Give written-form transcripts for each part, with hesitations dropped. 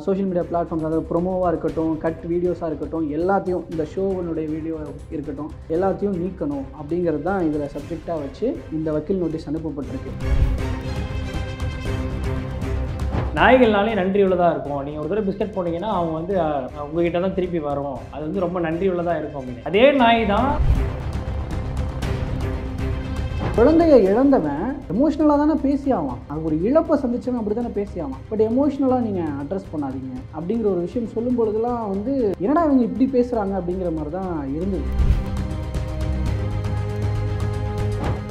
Social media platforms, அதாவது ப்ரொமோவாக இருக்கட்டும், cut வீடியோஸாக இருக்கட்டும், எல்லாத்தையும் இந்த ஷோவனுடைய வீடியோ இருக்கட்டும் எல்லாத்தையும் நீக்கணும் அப்படிங்கிறது தான் இதில் சப்ஜெக்டாக வச்சு இந்த வக்கீல் நோட்டீஸ் அனுப்பப்பட்டிருக்கு. நாய்கள்னாலே நன்றி உள்ளதாக இருக்கும். நீங்கள் ஒரு தடவை பிஸ்கட் போனீங்கன்னா அவங்க வந்து உங்ககிட்ட தான் திருப்பி வரும். அது வந்து ரொம்ப நன்றி உள்ளதாக இருக்கும் அப்படின்னு. அதே நாய் தான் குழந்தைய இழந்தவன் எமோஷ்னலாக தானே பேசி ஆவான். அது ஒரு இழப்பை சந்திச்சவன் அப்படி தானே பேசி ஆவான். பட் எமோஷ்னலாக நீங்கள் அட்ரஸ் பண்ணாதீங்க அப்படிங்கிற ஒரு விஷயம் சொல்லும் பொழுதுலாம் வந்து என்னடா இவங்க இப்படி பேசுகிறாங்க அப்படிங்கிற மாதிரி தான் இருந்தது.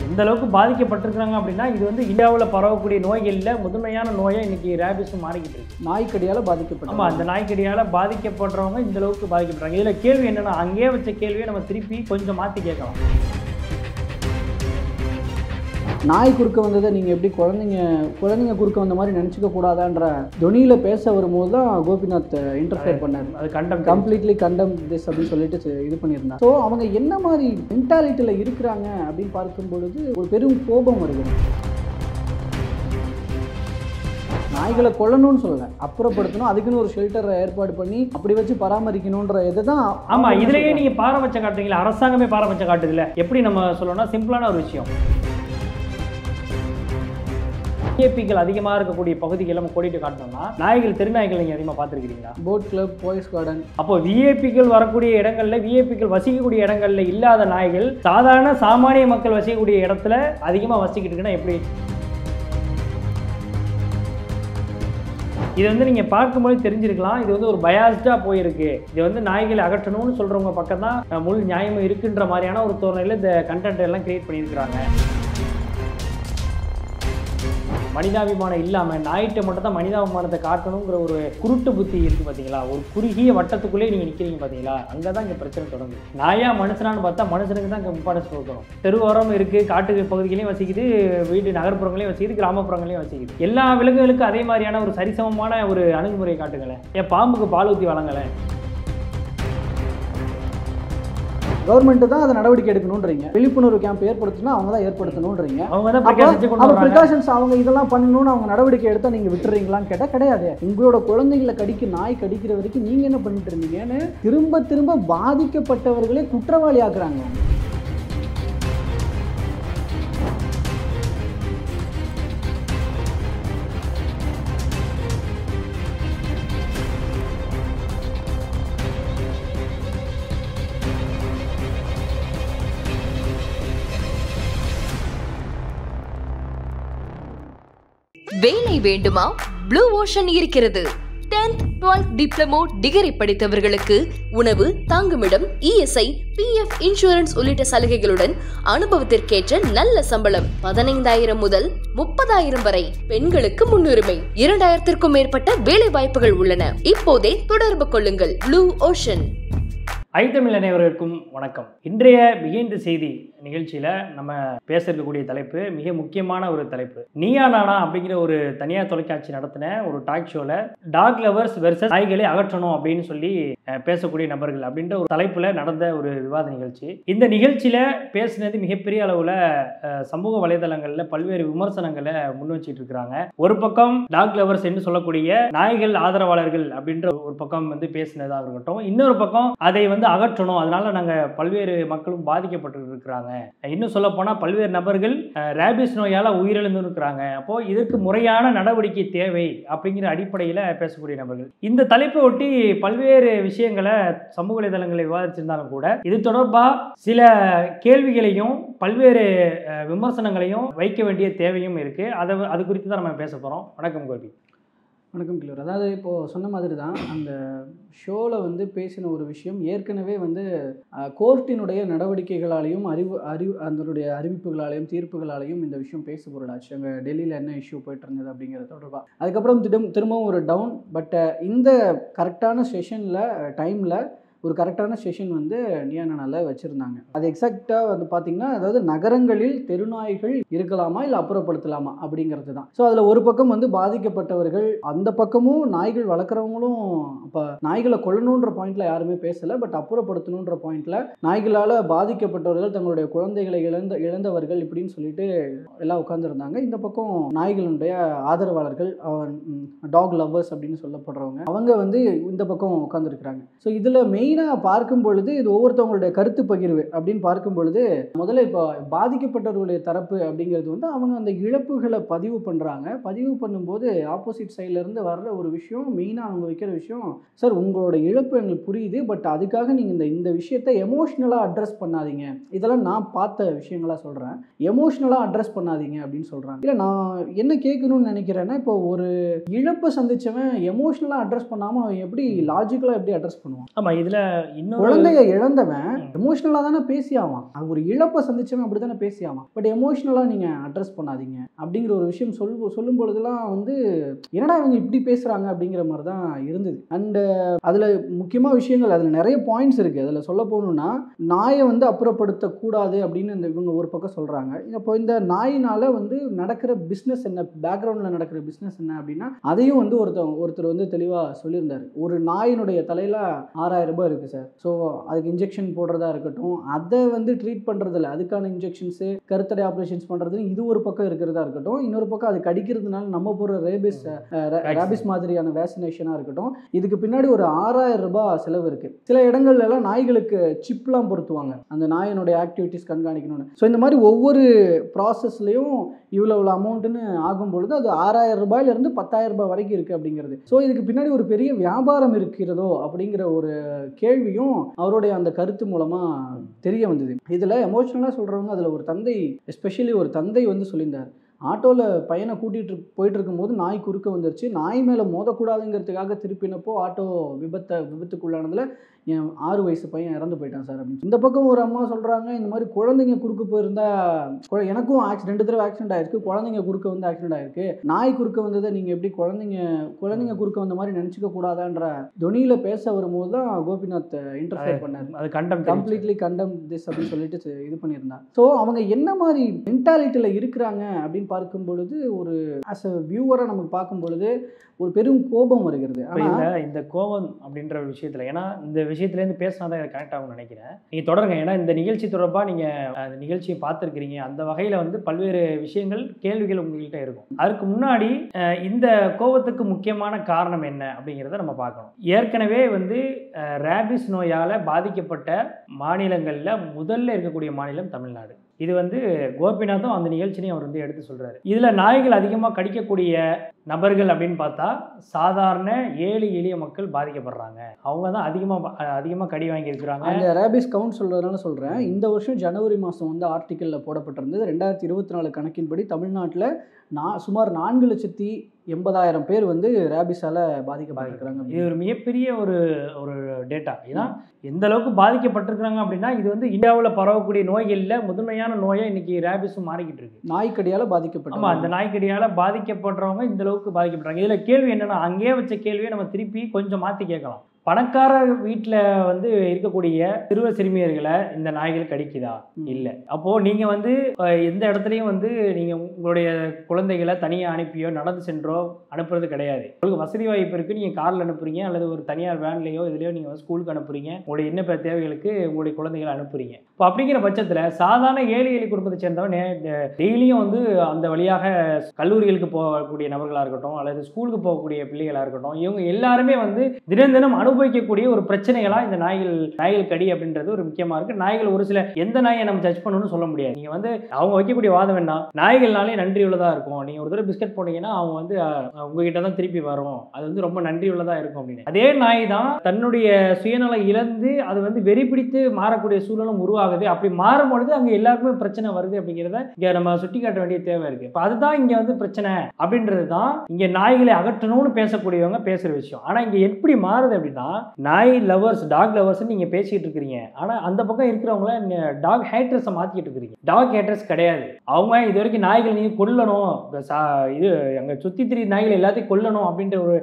எந்த அளவுக்கு பாதிக்கப்பட்டிருக்கிறாங்க அப்படின்னா, இது வந்து இந்தியாவில் பரவக்கூடிய நோய்களில் முதன்மையான நோயை இன்னைக்கு ரேபிஸும் மாறிக்கிட்டு இருக்கு. நாய்க்கடியால் பாதிக்கப்பட்ட. ஆமாம், அந்த நாய்க்கடியால் பாதிக்கப்படுறவங்க இந்த அளவுக்கு பாதிக்கப்படுறாங்க. இதில் கேள்வி என்னென்னா, அங்கேயே வச்ச கேள்வியை நம்ம திருப்பி கொஞ்சம் மாற்றி கேட்கலாம். நாய் குறுக்க வந்ததை நீங்கள் எப்படி குழந்தைங்க குறுக்க வந்த மாதிரி நினச்சிக்க கூடாதான்ற தொனியில் பேச வரும்போது தான் கோபிநாத் இன்டர்ஃபியர் பண்ணார். அது கம்ப்ளீட்லி கண்டம் திஸ் அப்படின்னு சொல்லிட்டு இது பண்ணியிருந்தாங்க. ஸோ அவங்க என்ன மாதிரி மென்டாலிட்டியில் இருக்கிறாங்க அப்படின்னு பார்க்கும் பொழுது ஒரு பெரும் கோபம் வருகிறது. நாய்களை கொல்லணும்னு சொல்லலை, அப்புறப்படுத்தணும், அதுக்குன்னு ஒரு ஷெல்டரை ஏற்பாடு பண்ணி அப்படி வச்சு பராமரிக்கணுன்ற இதை தான். ஆமாம், இதுலேயே நீங்கள் பாரபட்சம் காட்டுறீங்களா? அரசாங்கமே பாரபட்சம் காட்டுதில்ல. எப்படி நம்ம சொல்லணும்னா, சிம்பிளான ஒரு விஷயம், விஐபிக்கள் அதிகமாக இருக்கக்கூடிய பகுதிகளை நம்ம கோடிட்டு காட்டணும்னா, நாய்கள் தெருநாய்கள் நீங்கள் அதிகமாக பார்த்துருக்கீங்களா? Boat club, boys garden. அப்போ விஐபிக்கள் வரக்கூடிய இடங்கள்ல, விஐபிக்கள் வசிக்கக்கூடிய இடங்கள்ல இல்லாத நாய்கள் சாதாரண சாமானிய மக்கள் வசிக்கக்கூடிய இடத்துல அதிகமாக வசிக்கிட்டு இருக்குன்னா எப்படி? இது வந்து நீங்கள் பார்க்கும்போது தெரிஞ்சிருக்கலாம், இது வந்து ஒரு பயாஸ்டாக போயிருக்கு. இது வந்து நாய்களை அகற்றணும்னு சொல்கிறவங்க பக்கம் தான் முழு நியாயமும் இருக்குன்ற மாதிரியான ஒரு தோரணையில் இந்த கண்டென்ட் எல்லாம் கிரியேட் பண்ணியிருக்கிறாங்க. மனிதாபிமானம் இல்லாமல் நாய்கிட்ட மட்டும் தான் மனிதாபிமானத்தை காட்டணுங்கிற ஒரு குருட்டு புத்தி இருக்குது பார்த்தீங்களா? ஒரு குறுகிய வட்டத்துக்குள்ளே நீங்கள் நிற்கிறீங்க பார்த்தீங்களா? அங்கே தான் இங்கே பிரச்சனை தொடங்குது. நாயா மனுஷனான்னு பார்த்தா மனுஷனுக்கு தான் இங்கே இம்பார்ட்டன்ஸ் கொடுக்கணும். தெருவோரம் இருக்குது, காட்டு பகுதிகளையும் வசிக்குது, வீட்டு நகர்ப்புறங்களையும் வசிக்குது, கிராமப்புறங்களையும் வசிக்குது. எல்லா விலங்குகளுக்கும் அதே மாதிரியான ஒரு சரிசமமான ஒரு அணுகுமுறையை காட்டுங்களேன். ஏன் பாம்புக்கு பால் ஊற்றி வழங்கலை? கவர்மெண்ட் தான் அதை நடவடிக்கை எடுக்கணும்ன்றீங்க. விழிப்புணர்வு கேம்ப் ஏற்படுத்தணும், அவங்க தான் ஏற்படுத்தணும்ன்றீங்க. அவங்க தான் ப்ரிகாஷன்ஸ் அவங்க இதெல்லாம் பண்ணணும்னு அவங்க நடவடிக்கை எடுத்தால் நீங்கள் விட்டுறீங்களான்னு கேட்டால் கிடையாது. உங்களோட குழந்தைகளை நாய் கடிக்கிற வரைக்கும் நீங்கள் என்ன பண்ணிட்டு இருந்தீங்கன்னு திரும்ப திரும்ப பாதிக்கப்பட்டவர்களே குற்றவாளி ஆக்குறாங்க. வேலை வேண்டுமா? ப்ளூ ஓஷன் இருக்கிறது. 10th 12th டிப்ளமோ டிகிரி படித்தவர்களுக்கு உணவு, தங்குமிடம், இஎஸ்ஐ, பிஎஃப் இன்சூரன்ஸ் உள்ளிட்ட சலுகைகளுடன் அனுபவத்திற்கேற்ற நல்ல சம்பளம் 15,000 முதல் 30,000 வரை. பெண்களுக்கு முன்னுரிமை. 2,000க்கும் மேற்பட்ட வேலை வாய்ப்புகள் உள்ளன. இப்போதே தொடர்பு கொள்ளுங்கள். Blue ocean. ஐத்தமிழ் அனைவருக்கும் வணக்கம். இன்றைய பிஹைண்ட் தி செய்தி நிகழ்ச்சியில் நம்ம பேச இருக்கக்கூடிய தலைப்பு மிக முக்கியமான ஒரு தலைப்பு. நீயா நானா அப்படிங்கிற ஒரு தனியார் தொலைக்காட்சி நடத்தின ஒரு டாக் ஷோவில் டாக் லவர்ஸ் வெர்சஸ் நாய்களை அகற்றணும் அப்படின்னு சொல்லி பேசக்கூடிய நபர்கள் அப்படின்ற ஒரு தலைப்பில் நடந்த ஒரு விவாத நிகழ்ச்சி. இந்த நிகழ்ச்சியில் பேசினது மிகப்பெரிய அளவில் சமூக வலைதளங்களில் பல்வேறு விமர்சனங்களை முன் வச்சுட்டு இருக்கிறாங்க. ஒரு பக்கம் டாக் லவர்ஸ் என்று சொல்லக்கூடிய நாய்கள் ஆதரவாளர்கள் அப்படின்ற ஒரு பக்கம் வந்து பேசினதாக இருக்கட்டும், இன்னொரு பக்கம் அதை வந்து அகற்றணும், அதனால நாங்கள் பல்வேறு மக்களும் பாதிக்கப்பட்டு இருக்கிறாங்க, இன்னும் சொல்ல போனா பல்வேறு நபர்கள் ரேபிஸ் நோயால உயிரிழந்து இருக்கிறாங்க, அப்போ இதற்கு முறையான நடவடிக்கை தேவை அப்படிங்கிற அடிப்படையில் பேசக்கூடிய நபர்கள். இந்த தலைப்பை ஒட்டி பல்வேறு விஷயங்களை சமூக வலைதளங்களை விவாதிச்சிருந்தாலும் கூட இது தொடர்பாக சில கேள்விகளையும் பல்வேறு விமர்சனங்களையும் வைக்க வேண்டிய தேவையும் இருக்கு. அது குறித்து தான் நம்ம பேச போறோம். வணக்கம் கோபி. வணக்கம் கிளர். அதாவது இப்போது சொன்ன மாதிரி தான் அந்த ஷோவில் வந்து பேசின ஒரு விஷயம் ஏற்கனவே வந்து கோர்ட்டினுடைய நடவடிக்கைகளாலையும் அதனுடைய அறிவிப்புகளாலையும் தீர்ப்புகளாலையும் இந்த விஷயம் பேசு பொருளாச்சு. அங்கே டெல்லியில் என்ன இஷ்யூ போயிட்டு இருந்தது அப்படிங்கிறது தொடர்பாக. அதுக்கப்புறம் திரும்பவும் ஒரு டவுன். பட் இந்த கரெக்டான செஷனில் டைமில் ஒரு கரெக்டான செஷன் வந்து நியானால வச்சுருந்தாங்க. அது எக்ஸாக்டாக வந்து பார்த்திங்கன்னா, அதாவது நகரங்களில் தெருநாய்கள் இருக்கலாமா இல்லை அப்புறப்படுத்தலாமா அப்படிங்கிறது தான். ஸோ அதில் ஒரு பக்கம் வந்து பாதிக்கப்பட்டவர்கள், அந்த பக்கமும் நாய்கள் வளர்க்குறவங்களும் இப்போ நாய்களை கொல்லணுன்ற பாயிண்டில் யாருமே பேசலை. பட் அப்புறப்படுத்தணுன்ற பாயிண்டில் நாய்களால் பாதிக்கப்பட்டவர்கள், தங்களுடைய குழந்தைகளை இழந்தவர்கள் இப்படின்னு சொல்லிட்டு எல்லாம் உட்காந்துருந்தாங்க. இந்த பக்கம் நாய்களுடைய ஆதரவாளர்கள், டாக் லவ்வர்ஸ் அப்படின்னு சொல்லப்படுறவங்க, அவங்க வந்து இந்த பக்கம் உட்காந்துருக்குறாங்க. ஸோ இதில் மெயினாக பார்க்கும் பொழுது இது ஒவ்வொருத்தவங்களுடைய கருத்து பகிர்வு அப்படின்னு பார்க்கும் பொழுது, முதல்ல இப்போ பாதிக்கப்பட்டவர்களுடைய தரப்பு அப்படிங்கிறது வந்து அவங்க அந்த இழப்புகளை பதிவு பண்ணுறாங்க. பதிவு பண்ணும்போது ஆப்போசிட் சைட்லேருந்து வர்ற ஒரு விஷயம், மெயினாக அவங்க வைக்கிற விஷயம், சார் உங்களோட இழப்பு எங்களுக்கு புரியுது, பட் அதுக்காக நீங்கள் இந்த விஷயத்தை எமோஷ்னலாக அட்ரஸ் பண்ணாதீங்க. இதெல்லாம் நான் பார்த்த விஷயங்களாக சொல்கிறேன். எமோஷ்னலாக அட்ரஸ் பண்ணாதீங்க அப்படின்னு சொல்கிறாங்க. இல்லை நான் என்ன கேட்கணும்னு நினைக்கிறேன்னா, இப்போ ஒரு இழப்பை சந்திச்சவன் எமோஷ்னலாக அட்ரஸ் பண்ணாமல் அவன் எப்படி லாஜிக்கலாக எப்படி அட்ரஸ் பண்ணுவான்? ஆமாம், இதில் இன்னும் குழந்தைய இழந்தவன் எமோஷ்னலாக தானே பேசி ஆவான். அது ஒரு இழப்பை சந்திச்சவன் அப்படி தானே பேசி ஆவான். பட் எமோஷ்னலாக நீங்கள் அட்ரஸ் பண்ணாதீங்க அப்படிங்கிற ஒரு விஷயம் சொல்லும் பொழுதுலாம் வந்து என்னடா இவங்க இப்படி பேசுகிறாங்க அப்படிங்கிற மாதிரி தான் இருந்தது. அண்டு அதில் முக்கியமாக விஷயங்கள், அதில் நிறைய பாயிண்ட்ஸ் இருக்குது. அதில் சொல்ல போகணுன்னா, நாயை வந்து அப்புறப்படுத்தக்கூடாது அப்படின்னு இவங்க ஒரு பக்கம் சொல்கிறாங்க. இப்போ இந்த நாயினால் வந்து நடக்கிற பிஸ்னஸ் என்ன, பேக்ரவுண்டில் நடக்கிற பிஸ்னஸ் என்ன அப்படின்னா, அதையும் வந்து ஒருத்தர் வந்து தெளிவாக சொல்லியிருந்தார். ஒரு நாயினுடைய தலையில் 6000 ரூபாய் இருக்குது சார். ஸோ அதுக்கு இன்ஜெக்ஷன் போடுறதா இருக்கட்டும், அதை வந்து ட்ரீட் பண்ணுறதில்ல, அதுக்கான இன்ஜெக்ஷன்ஸு, கருத்தடை ஆப்ரேஷன்ஸ் பண்ணுறது, இது ஒரு பக்கம் இருக்கிறதா இருக்கட்டும். இன்னொரு பக்கம் அது கடிக்கிறதுனால நம்ம போகிற ரேபிஸ் மாதிரியான வேக்சினேஷனாக இருக்கட்டும், இதுக்கு பின்னாடி ஒரு 6000 ரூபாய் செலவு இருக்குது. சில இடங்கள்லாம் நாய்களுக்கு சிப்லாம் பொருத்துவாங்க, அந்த நாயினுடைய ஆக்டிவிட்டிஸ் கண்காணிக்கணும்னு. ஸோ இந்த மாதிரி ஒவ்வொரு ப்ராசஸ்லையும் இவ்வளோ அமௌண்ட்டுன்னு ஆகும்பொழுது அது 6000 ரூபாயிலிருந்து 10,000 ரூபாய் வரைக்கும் இருக்குது அப்படிங்கிறது. ஸோ இதுக்கு பின்னாடி ஒரு பெரிய வியாபாரம் இருக்கிறதோ அப்படிங்கிற ஒரு கேள்வியும் அவருடைய அந்த கருத்து மூலமாக தெரிய வந்தது. இதில் எமோஷ்னலாக சொல்கிறவங்க, அதில் ஒரு தந்தை, எஸ்பெஷலி ஒரு தந்தை வந்து சொல்லியிருந்தார். ஆட்டோவில் பையனை கூட்டிகிட்டு போயிட்டு இருக்கும்போது நாய் குறுக்க வந்துருச்சு. நாய் மேலே மோதக்கூடாதுங்கிறதுக்காக திருப்பினப்போ ஆட்டோ விபத்துக்குள்ளானதில் என் 6 வயசு பையன் இறந்து போயிட்டான் சார் அப்படின்னு. இந்த பக்கம் ஒரு அம்மா சொல்கிறாங்க, இந்த மாதிரி குழந்தைங்க குறுக்க போயிருந்தா, எனக்கும் 2 தடவை ஆக்சிடென்ட் ஆயிருக்கு, குழந்தைங்க குறுக்க வந்து ஆக்சிடென்ட் ஆயிருக்கு, நாய் குறுக்க வந்ததை நீங்கள் எப்படி குழந்தைங்க குறுக்க வந்த மாதிரி நினச்சிக்க கூடாதான்ற தொனியில் பேச வரும்போது தான் கோபிநாத் இன்டர்ஃபியர் பண்ணார். அது கம்ப்ளீட்லி கண்டம் திஸ் அப்படின்னு சொல்லிட்டு இது பண்ணியிருந்தாங்க. ஸோ அவங்க என்ன மாதிரி மென்டாலிட்டியில் இருக்கிறாங்க அப்படின்னு பார்க்கும் பொழுது, ஒரு ஆஸ் அ வியூவராக நமக்கு பார்க்கும் பொழுது ஒரு பெரும் கோபம் வருகிறது. இந்த கோபம் அப்படின்ற விஷயத்தில், ஏன்னா இந்த விஷயத்துலேருந்து பேசினா தான் கனெக்ட் ஆகும்னு நினைக்கிறேன். நீங்கள் தொடருங்க. ஏன்னா இந்த நிகழ்ச்சி தொடர்பாக நீங்கள் அந்த நிகழ்ச்சியை பார்த்துருக்கிறீங்க. அந்த வகையில் வந்து பல்வேறு விஷயங்கள், கேள்விகள் உங்கள்கிட்ட இருக்கும். அதுக்கு முன்னாடி இந்த கோபத்துக்கு முக்கியமான காரணம் என்ன அப்படிங்கிறத நம்ம பார்க்கணும். ஏற்கனவே வந்து ரேபிஸ் நோயால் பாதிக்கப்பட்ட மாநிலங்களில் முதல்ல இருக்கக்கூடிய மாநிலம் தமிழ்நாடு. இது வந்து கோபிநாத்தும் அந்த நிகழ்ச்சியும் அவர் வந்து எடுத்து சொல்கிறாரு. இதில் நாய்கள் அதிகமாக கடிக்கக்கூடிய நபர்கள் அப்படின்னு பார்த்தா சாதாரண ஏழை எளிய மக்கள் பாதிக்கப்படுறாங்க. அவங்க தான் அதிகமாக கடி வாங்கியிருக்கிறாங்க. அந்த ரேபிஸ் கவுண்ட் சொல்கிறதுனால சொல்கிறேன். இந்த வருஷம் ஜனவரி மாதம் வந்து ஆர்டிக்கலில் போடப்பட்டிருந்தது. 2024 கணக்கின்படி தமிழ்நாட்டில் சுமார் 4,80,000 பேர் வந்து ரேபிஸால் பாதிக்கப்பட்டிருக்கிறாங்க. இது ஒரு மிகப்பெரிய ஒரு டேட்டா. ஏன்னா எந்த அளவுக்கு பாதிக்கப்பட்டிருக்கிறாங்க அப்படின்னா, இது வந்து இந்தியாவில் பரவக்கூடிய நோய்களில் முதன்மையான நோயை இன்னைக்கு ரேபிஸும் மாறிக்கிட்டு இருக்கு. நாய்க்கடியால் பாதிக்கப்பட்ட, ஆமாம், அந்த நாய்க்கடியால் பாதிக்கப்படுறவங்க இந்த அளவுக்கு பாதிக்கப்படுறாங்க. இதில் கேள்வி என்னன்னா, அங்கேயே வச்ச கேள்வியை நம்ம திருப்பி கொஞ்சம் மாற்றி கேட்கலாம். பணக்கார வீட்டில் வந்து இருக்கக்கூடிய சிறுவர் சிறுமியர்களை இந்த நாய்கள் கடிக்குதா? இல்லை. அப்போது நீங்கள் வந்து எந்த இடத்துலையும் வந்து நீங்கள் உங்களுடைய குழந்தைகளை தனியாக அனுப்பியோ நடந்து சென்றோ அனுப்புறது கிடையாது. உங்களுக்கு வசதி வாய்ப்பு இருக்குது, நீங்கள் காரில் அனுப்புறீங்க, அல்லது ஒரு தனியார் வேன்லையோ இதுலையோ நீங்கள் வந்து ஸ்கூலுக்கு அனுப்புறீங்க, உங்களுடைய என்ன தேவைகளுக்கு உங்களுடைய குழந்தைகளை அனுப்புறீங்க. இப்போ அப்படிங்கிற பட்சத்தில் சாதாரண ஏழை குடும்பத்தை சேர்ந்தவன் டெய்லியும் வந்து அந்த வழியாக கல்லூரிகளுக்கு போகக்கூடிய நபர்களாக இருக்கட்டும், அல்லது ஸ்கூலுக்கு போகக்கூடிய பிள்ளைகளாக இருக்கட்டும், இவங்க எல்லாருமே வந்து தினம் தினம் அனுபவிக்கக்கூடிய ஒரு பிரச்சனைகளாக இந்த நாய்கள் கடி அப்படின்றது ஒரு முக்கியமாக இருக்குது. நாய்கள் ஒரு சில எந்த நாயை நம்ம ஜட்ஜ் பண்ணணும்னு சொல்ல முடியாது. நீங்கள் வந்து அவங்க வைக்கக்கூடிய வாதம் என்ன, நாய்கள்னாலே நன்றி உள்ளதாக இருக்கும். நீங்கள் ஒரு தடவை பிஸ்கட் போனீங்கன்னா அவங்க வந்து உங்ககிட்ட தான் திருப்பி வரும், அது வந்து ரொம்ப நன்றி உள்ளதாக இருக்கும் அப்படின்னு. அதே நாய் தான் தன்னுடைய சுயநலம் இழந்து அது வந்து வெறி பிடித்து மாறக்கூடிய சூழலும் உருவாகுது. அப்படி மாறும்பொழுது அங்கே எல்லாருக்குமே பிரச்சனை வருது அப்படிங்கிறத இங்கே நம்ம சுட்டி காட்ட வேண்டிய தேவை இருக்குது. இப்போ அதுதான் இங்கே வந்து பிரச்சனை அப்படின்றது தான் இங்கே நாய்களை அகற்றணும்னு பேசக்கூடியவங்க பேசுகிற விஷயம். ஆனால் இங்கே எப்படி மாறுது அப்படின்னா, நாய் லவர்ஸ், டாக் லவர்ஸ் நீங்க பேசிட்டு இருக்கிறீங்க. ஆனா அந்த பக்கம் இருக்கிறவங்கள டாக் ஹேட்டர்ஸை மாத்திட்டு இருக்கிறீங்க. டாக் ஹேட்டர்ஸ் கிடையாது அவங்க. இது வரைக்கும் நாய்கள் நீங்க கொல்லணும், இது அங்க சுத்தி திரி நாய்கள் எல்லாத்தையும் கொல்லணும் அப்படின்ற ஒரு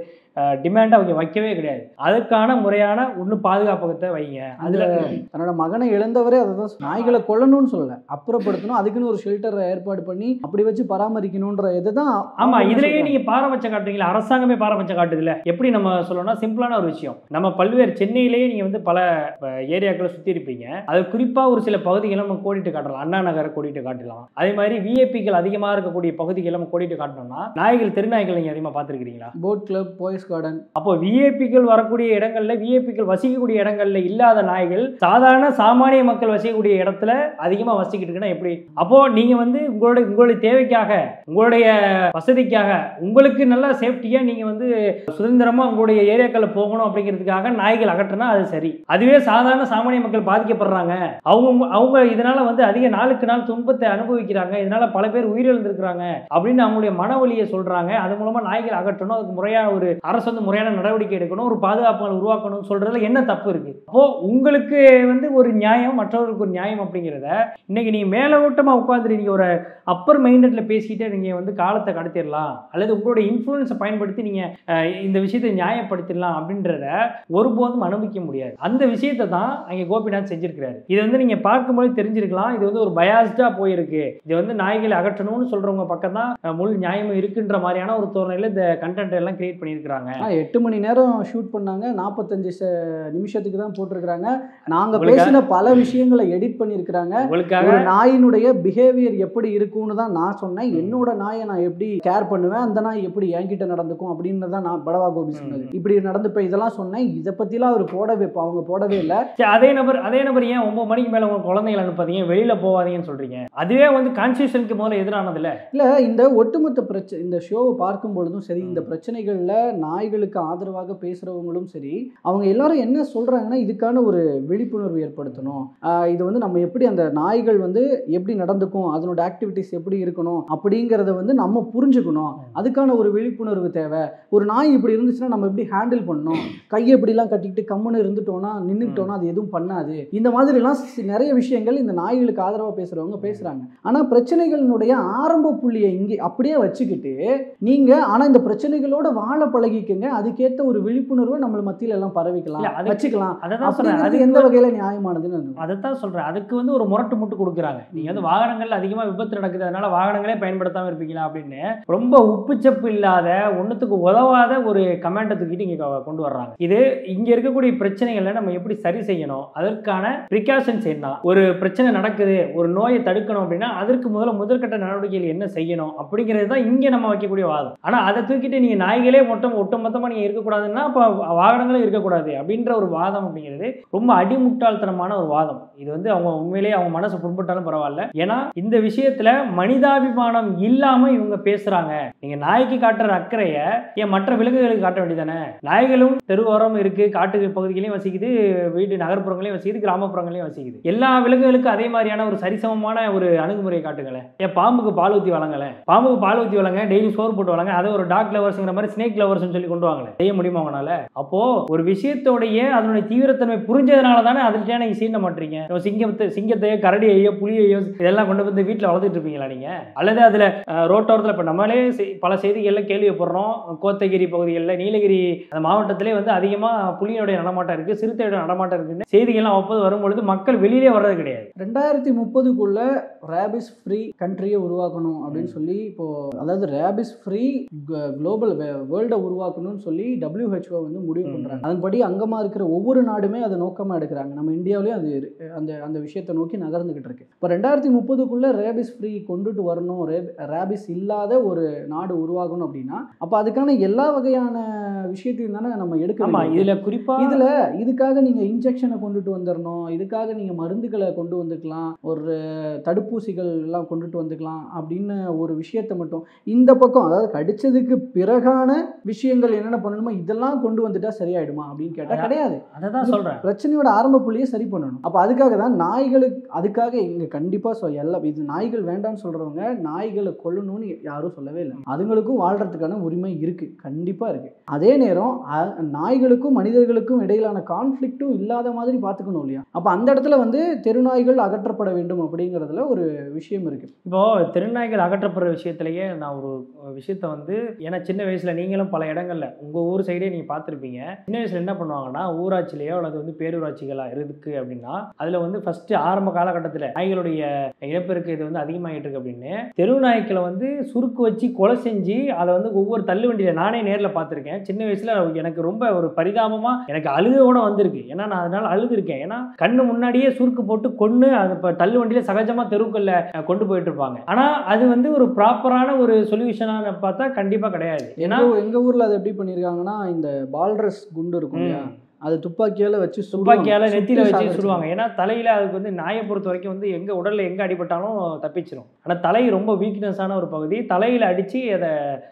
டிமாண்ட் அவங்க வைக்கவே கிடையாது. அதுக்கான முறையான ஒன்று பாதுகாப்பகத்தை வைங்க. அதில் தன்னோட மகனை இழந்தவரே அதை தான் நாய்களை கொல்லணும்னு சொல்லலை, அப்புறப்படுத்தணும், அதுக்குன்னு ஒரு ஷெல்டரை ஏற்பாடு பண்ணி அப்படி வச்சு பராமரிக்கணுன்ற இதை தான். ஆமா, இதுலயே நீங்க பாரபட்சம் காட்டுறீங்களா? அரசாங்கமே பாரபட்சம் காட்டுதுல. எப்படி நம்ம சொல்லணும்னா சிம்பிளான ஒரு விஷயம், நம்ம பல்வேறு சென்னையிலேயே நீங்க வந்து பல ஏரியாக்களை சுத்தி இருப்பீங்க. அது குறிப்பா ஒரு சில பகுதிகளை நம்ம கோடிட்டு காட்டலாம். அண்ணா நகரை கோடிட்டு காட்டலாம். அதே மாதிரி விஐபிகள் அதிகமாக இருக்கக்கூடிய பகுதிகளை நம்ம கோடிட்டு காட்டணும்னா நாய்கள், தெருநாய்கள் நீங்க அதிகமாக பார்த்துருக்கீங்களா? Boat club, boys garden. அப்போ விஐபிகள் வரக்கூடிய இடங்கள்ல, விஐபிகள் வசிக்கக்கூடிய இடங்கள்ல இல்லாத நாய்கள் சாதாரண சாமானிய மக்கள் வசிக்கக்கூடிய இடத்துல அதிகமா வசிக்கிட்டு இருக்குன்னா எப்படி? அப்போ நீங்க வந்து உங்களுடைய தேவைக்காக, உங்களுடைய வசதிக்காக, உங்களுக்கு நல்லா சேஃப்டியா நீங்க வந்து சுதந்திரமா உங்களுடைய ஏரியாக்களை போகணும் அப்படிங்கிறதுக்காக நாய்கள் அகற்றினா அது சரி. அதுவே சாதாரண சாமானிய மக்கள் பாதிக்கப்படுறாங்க, அவங்க இதனால வந்து அதிக நாளுக்கு நாள் துன்பத்தை அனுபவிக்கிறாங்க, இதனால பல பேர் உயிரிழந்திருக்கிறாங்க அப்படின்னு அவங்களுடைய மனவலியை சொல்றாங்க. அது மூலமா நாய்கள் அகற்றணும், அதுக்கு முறையான ஒரு அரசு வந்து முறையான நடவடிக்கை எடுக்கணும், ஒரு பாதுகாப்புகளை உருவாக்கணும் சொல்றதுல என்ன தப்பு இருக்கு? அப்போ உங்களுக்கு வந்து ஒரு நியாயம், மற்றவர்களுக்கு ஒரு நியாயம் அப்படிங்கிறத இன்னைக்கு நீங்க மேலோட்டமா உட்கார்ந்து நீங்க ஒரு அப்பர் மைண்டட்ல பேசிக்கிட்டே நீங்க வந்து காலத்தை கடத்திடலாம், அல்லது உங்களுடைய இன்ஃப்ளூயன்ஸை பயன்படுத்தி நீங்க இந்த விஷயத்தை நியாயப்படுத்திடலாம் அப்படின்றத ஒருபோதும் அனுமதிக்க முடியாது. அந்த விஷயத்தை தான் அங்கே கோபிநாத் செஞ்சிருக்கிறாரு. இது வந்து நீங்க பார்க்கும்போது தெரிஞ்சிருக்கலாம், இது வந்து ஒரு பயாஸ்டா போயிருக்கு, இது வந்து நாய்களை அகற்றணும்னு சொல்றவங்க பக்கம் தான் முழு நியாயமும் இருக்குன்ற மாதிரியான ஒரு தோரணையில இந்த கண்டென்ட் எல்லாம் கிரியேட் பண்ணியிருக்காங்க. 8 மணி நேரம் ஷூட் பண்ணாங்க, 45 நிமிஷத்துக்கு தான் போட்டிருக்கிறாங்க. நாங்க பேசின பல விஷயங்களை எடிட் பண்ணியிருக்கிறாங்க. ஒரு நாயினுடைய பிஹேவியர் எப்படி இருக்கும்னு தான் நான் சொன்னேன். என்னோட நாயை நான் எப்படி கேர் பண்ணுவேன், அந்த நாய் எப்படி என்கிட்ட நடந்துக்கும் அப்படின்னு தான் நான் படவா கோபி சொன்னது. இப்படி நடந்துப்ப இதெல்லாம் சொன்னேன். இதை பத்திலாம் அவர் அவங்க போடவே இல்லை. அதே நபர் ஏன் 9 மணிக்கு மேல உங்க குழந்தைகளை அனுப்பாதீங்க, வெளியில போவாதீங்கன்னு சொல்றீங்க? அதுவே வந்து கான்ஸ்டிடியூஷனுக்கு முதல்ல எதிரானது இல்ல. இந்த ஒட்டுமொத்த பிரச்சனை, இந்த ஷோவை பார்க்கும் பொழுதும் சரி, இந்த பிரச்சனைகள்ல நாய்களுக்கு ஆதரவாக பேசுறவங்களும் சரி, அவங்க எல்லாரும் என்ன சொல்றாங்கன்னா இதுக்கான ஒரு விழிப்புணர்வு ஏற்படுத்தணும். இது வந்து நம்ம எப்படி அந்த நாய்கள் வந்து எப்படி நடந்துக்கும், அதனோட ஆக்டிவிட்டிஸ் எப்படி இருக்கணும் அப்படிங்கிறத வந்து நம்ம புரிஞ்சுக்கணும். அதுக்கான ஒரு விழிப்புணர்வு தேவை. ஒரு நாய் இப்படி இருந்துச்சுன்னா நம்ம எப்படி ஹேண்டில் பண்ணணும், கையை எப்படிலாம் கட்டிக்கிட்டு கம்முன்னு இருந்துட்டோம்னா நின்றுட்டோம்னா அது எதுவும் பண்ணாது. இந்த மாதிரிலாம் நிறைய விஷயங்கள் இந்த நாய்களுக்கு ஆதரவாக பேசுறவங்க பேசுறாங்க. ஆனா பிரச்சனைகளினுடைய ஆரம்ப புள்ளியை இங்கே அப்படியே வச்சுக்கிட்டு நீங்க ஆனா இந்த பிரச்சனைகளோட வாழ பழகிக்கங்க, அதுக்கேற்ற ஒரு விழிப்புணர்வை நம்ம மத்தியில எல்லாம் பரவிக்கலாம், வச்சுக்கலாம். அது எந்த வகையில நியாயமானதுன்னு அதைத்தான் சொல்றேன். அதுக்கு வந்து ஒரு முரட்டு முட்டு கொடுக்குறாங்க. நீங்க வந்து வாகனங்கள் அதிகமா விபத்து நடக்குது, அதனால வாகனங்களே பயன்படுத்தாம இருப்பீங்களா அப்படின்னு ரொம்ப உப்புச்சப்பு இல்லாத, ஒன்னுத்துக்கு உதவாத ஒரு கமெண்டை தூக்கிட்டு இங்க கொண்டு வர்றாங்க. இது இங்க இருக்கக்கூடிய பிரச்சனைகளை நம்ம எப்படி சரி செய்யணும், அதற்கான பிரிகாஷன்ஸ் என்ன, ஒரு பிரச்சனை நடக்குது, ஒரு நோயை தடுக்கணும் அப்படின்னா அதற்கு முதற்கட்ட நடவடிக்கைகள் என்ன செய்யணும் அப்படிங்கிறது தான் இங்க நம்ம வைக்கக்கூடிய வாதம். ஆனா அதை தூக்கிட்டு நீங்க நாய்களே ஒட்டுமொத்தமா நீங்க இருக்கக்கூடாதுன்னா அப்ப வாகனங்களும் இருக்கக்கூடாது அப்படின்ற ஒரு வாதம் அப்படிங்கிறது ரொம்ப அடிமுட்டாள்தனமான ஒரு வாதம். இது வந்து அவங்க உண்மையிலேயே அவங்க மனசு புண்பட்டாலும் பரவாயில்ல. ஏன்னா இந்த விஷயத்துல மனிதாபிமானம் இல்லாம இவங்க பேசுறாங்க. நீங்க நாய்க்கு காட்டுற அக்கறைய ஏன் மற்ற விலங்குகளுக்கு காட்ட வேண்டியதானே? நாய்களும் தெருவோரம் இருக்கு, காட்டு பகுதிகளையும் வசிக்குது, வீட்டு நகர்ப்புறங்களையும் வசிக்குது, கிராமப்புறங்களையும் வசிக்குது. எல்லா விலங்குகளுக்கும் அதே மாதிரியான ஒரு சரிசமமான ஒரு அணுகுமுறையை காட்டுங்களேன். ஏன் பாம்புக்கு பால் ஊத்தி வளங்கல, பாம்புக்கு பால் ஊத்தி வளங்க, டெய்லி சோறு போட்டு வளங்க, அதை ஒரு டாக் லவர்ஸ்ங்கிற மாதிரி ஸ்னேக் லவர்ஸ் சொல்லி கொண்டு வாங்கல, செய்ய முடியுமா அவங்களால? அப்போ ஒரு விஷயத்தோடைய அதனுடைய தீவிரத்தன்மை புரிஞ்சதுனால தானே அதுக்கு நீங்க சீண்ட மாட்டீங்க. சிங்கத்தையோ கரடியையோ புலியையோ இதெல்லாம் கொண்டு வந்து வீட்டில் வளர்த்துட்டு இருப்பீங்களா நீங்க? அல்லது அதுல ரோட்டோரத்தில் இப்ப நம்மளே பல செய்திகள்ல கேள்விப்படுறோம், கோத்தகிரி பகுதிகளில், நீலகிரி அந்த மாவட்டத்திலே வந்து அதிகமா புலியோடைய நடமாட்டம் இருக்கு, சிறுத்தையோட நடமாட்டம் இருக்குன்னு செய்திகள்லாம் ஒப்பது வரும்பொழுது மக்கள் வெளியிலே வர்றது கிடையாது. 2030க்குள்ள ரேபிஸ் ஃப்ரீ கண்ட்ரியை உருவாக்கணும் அப்படின்னு சொல்லி, இப்போ அதாவது ரேபிஸ் ஃப்ரீ குளோபல் வேர்ல்டை உருவாக்கணும்னு சொல்லி WHO வந்து முடிவு பண்றாங்க. அதன்படி அங்கமா இருக்கிற ஒவ்வொரு நாடுமே அதை நோக்கமா எடுக்கிறாங்க. நம்ம இந்தியாவிலேயும் அது அந்த விஷயத்தை நோக்கி நகர்ந்துகிட்டு இருக்கு. இப்போ 2030க்குள்ள ரேபிஸ் ஃப்ரீ கொண்டுட்டு வரணும், ரேபிஸ் இல்லாத ஒரு நாடு உருவாகணும் அப்படின்னா அப்போ அதுக்கான எல்லா வகையான விஷயத்தையும் தானே நம்ம எடுக்கணும். இதுல குறிப்பா இதுக்காக நீங்க இன்ஜெக்ஷனை கொண்டுட்டு வந்துடணும், இதுக்காக நீங்க மருந்துகளை கொண்டு வந்துக்கலாம், ஒரு தடுப்பூசிகள் எல்லாம் கொண்டுட்டு வந்துக்கலாம் அப்படின்னு ஒரு விஷயத்தை மட்டும் இந்த பக்கம், அதாவது கடிச்சதுக்கு பிறகான விஷயங்கள் என்னென்ன பண்ணணுமோ இதெல்லாம் கொண்டு வந்துட்டா சரியாயிடுமா அப்படின்னு கேட்டா கிடையாது. அதான் சொல்றேன், பிரச்சனையோட ஆரம்ப புள்ளியை சரி பண்ணணும். அப்போ அதுக்காக தான் நாய்களுக்கு, அதுக்காக இங்க கண்டிப்பா எல்லாம் இது நாய்கள் வேண்டாம்னு சொல்றவங்க நாய்களை கொல்லணும்னு யாரும் சொல்லவே இல்லை. அதுங்களுக்கும் வாழ்றதுக்கான உரிமை இருக்கு, கண்டிப்பா இருக்கு. அதே நேரம் நாய்களுக்கும் மனிதர்களுக்கும் இடையிலான கான்ஃப்ளிக்ட்டும் இல்லாத மாதிரி பார்த்துக்கணும் இல்லையா? அப்போ அந்த இடத்துல வந்து தெருநாய்கள் அகற்றப்பட வேண்டும் அப்படிங்கிறதுல ஒரு விஷயம் இருக்குது. இப்போது தெருநாய்கள் அகற்றப்படுற விஷயத்துலையே நான் ஒரு விஷயத்தை வந்து, ஏன்னா சின்ன வயசில் நீங்களும் பல இடங்களில் உங்கள் ஊர் சைடே நீங்கள் பார்த்துருப்பீங்க. சின்ன வயசில் என்ன பண்ணுவாங்கன்னா, ஊராட்சியிலையோ அல்லது வந்து பேரூராட்சிகளாக இருக்குது அப்படின்னா அதில் வந்து ஃபஸ்ட்டு ஆரம்ப காலகட்டத்தில் நாய்களுடைய இனப்பெருக்கு இது வந்து அதிகமாகிட்டு இருக்கு அப்படின்னு தெரு நாய்க்களை வந்து சுருக்கு வச்சு கொலை செஞ்சு அதை வந்து ஒவ்வொரு தள்ளு வண்டியில் நானே நேரில் பார்த்துருக்கேன். சின்ன வயசில் எனக்கு ரொம்ப ஒரு பரிதாபமாக எனக்கு அழுக கூட வந்திருக்கு. ஏன்னா நான் அதனால் அழுதுருக்கேன். ஏன்னா கண்ணு முன்னாடியே சுருக்கு போட்டு கொன்று அது இப்போ தள்ளு வண்டியில் சகஜமாக தெருக்களில் கொண்டு போயிட்டு இருப்பாங்க. ஆனால் அது வந்து ஒரு ப்ராப்பரான ஒரு சொல்யூஷனாக பார்த்தா கண்டிப்பாக கிடையாது. ஏன்னா எங்கள் ஊரில் அது எப்படி பண்ணியிருக்காங்கன்னா, இந்த பால்ரஸ் குண்டு இருக்கும் இல்லையா, அது துப்பாக்கியால் வச்சு துப்பாக்கியால் நெத்தியில் வச்சு சுடுவாங்க. ஏன்னா தலையில் அதுக்கு வந்து நாயை பொறுத்த வரைக்கும் வந்து எங்கே உடலில் எங்கே அடிபட்டாலும் தப்பிச்சிடும். ஆனால் தலை ரொம்ப வீக்னஸான ஒரு பகுதி. தலையில் அடித்து அதை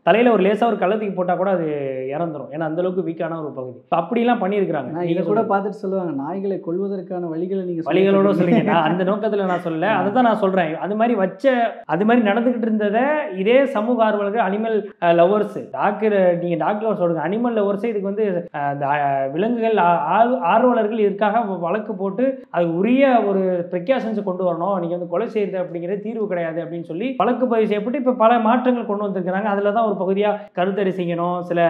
தலையில் ஒரு லேசாக ஒரு கள்ளத்துக்கு போட்டால் கூட அது இறந்துடும். ஏன்னா அந்தளவுக்கு வீக்கான ஒரு பகுதி. அப்படிலாம் பண்ணியிருக்கிறாங்க. இதை கூட பார்த்துட்டு சொல்லுவாங்க, நாய்களை கொல்வதற்கான வழிகளை நீங்கள் வழிகளோட சொல்லுங்க. நான் அந்த நோக்கத்தில் நான் சொல்லலை, அதை தான் நான் சொல்கிறேன். அது மாதிரி நடந்துக்கிட்டு இருந்ததை இதே சமூக ஆர்வலர்கள், அனிமல் லவர்ஸ், நீங்கள் டாக்டர் சொல்லுங்க, அனிமல் லவர்ஸே இதுக்கு வந்து அந்த விலங்குகள் ஆர்வலர்கள் இதற்காக வழக்கு போட்டு அது உரிய ஒரு ப்ரிகாஷன்ஸ் கொண்டு வரணும். நீங்கள் வந்து கொலை செய்யுது அப்படிங்கிறது தீர்வு கிடையாது அப்படின்னு சொல்லி வழக்கு பதிவு செய்யப்பட்டு இப்போ பல மாற்றங்கள் கொண்டு வந்திருக்கிறாங்க. அதில் தான் ஒரு பகுதியாக கருத்தடை செய்யணும், சில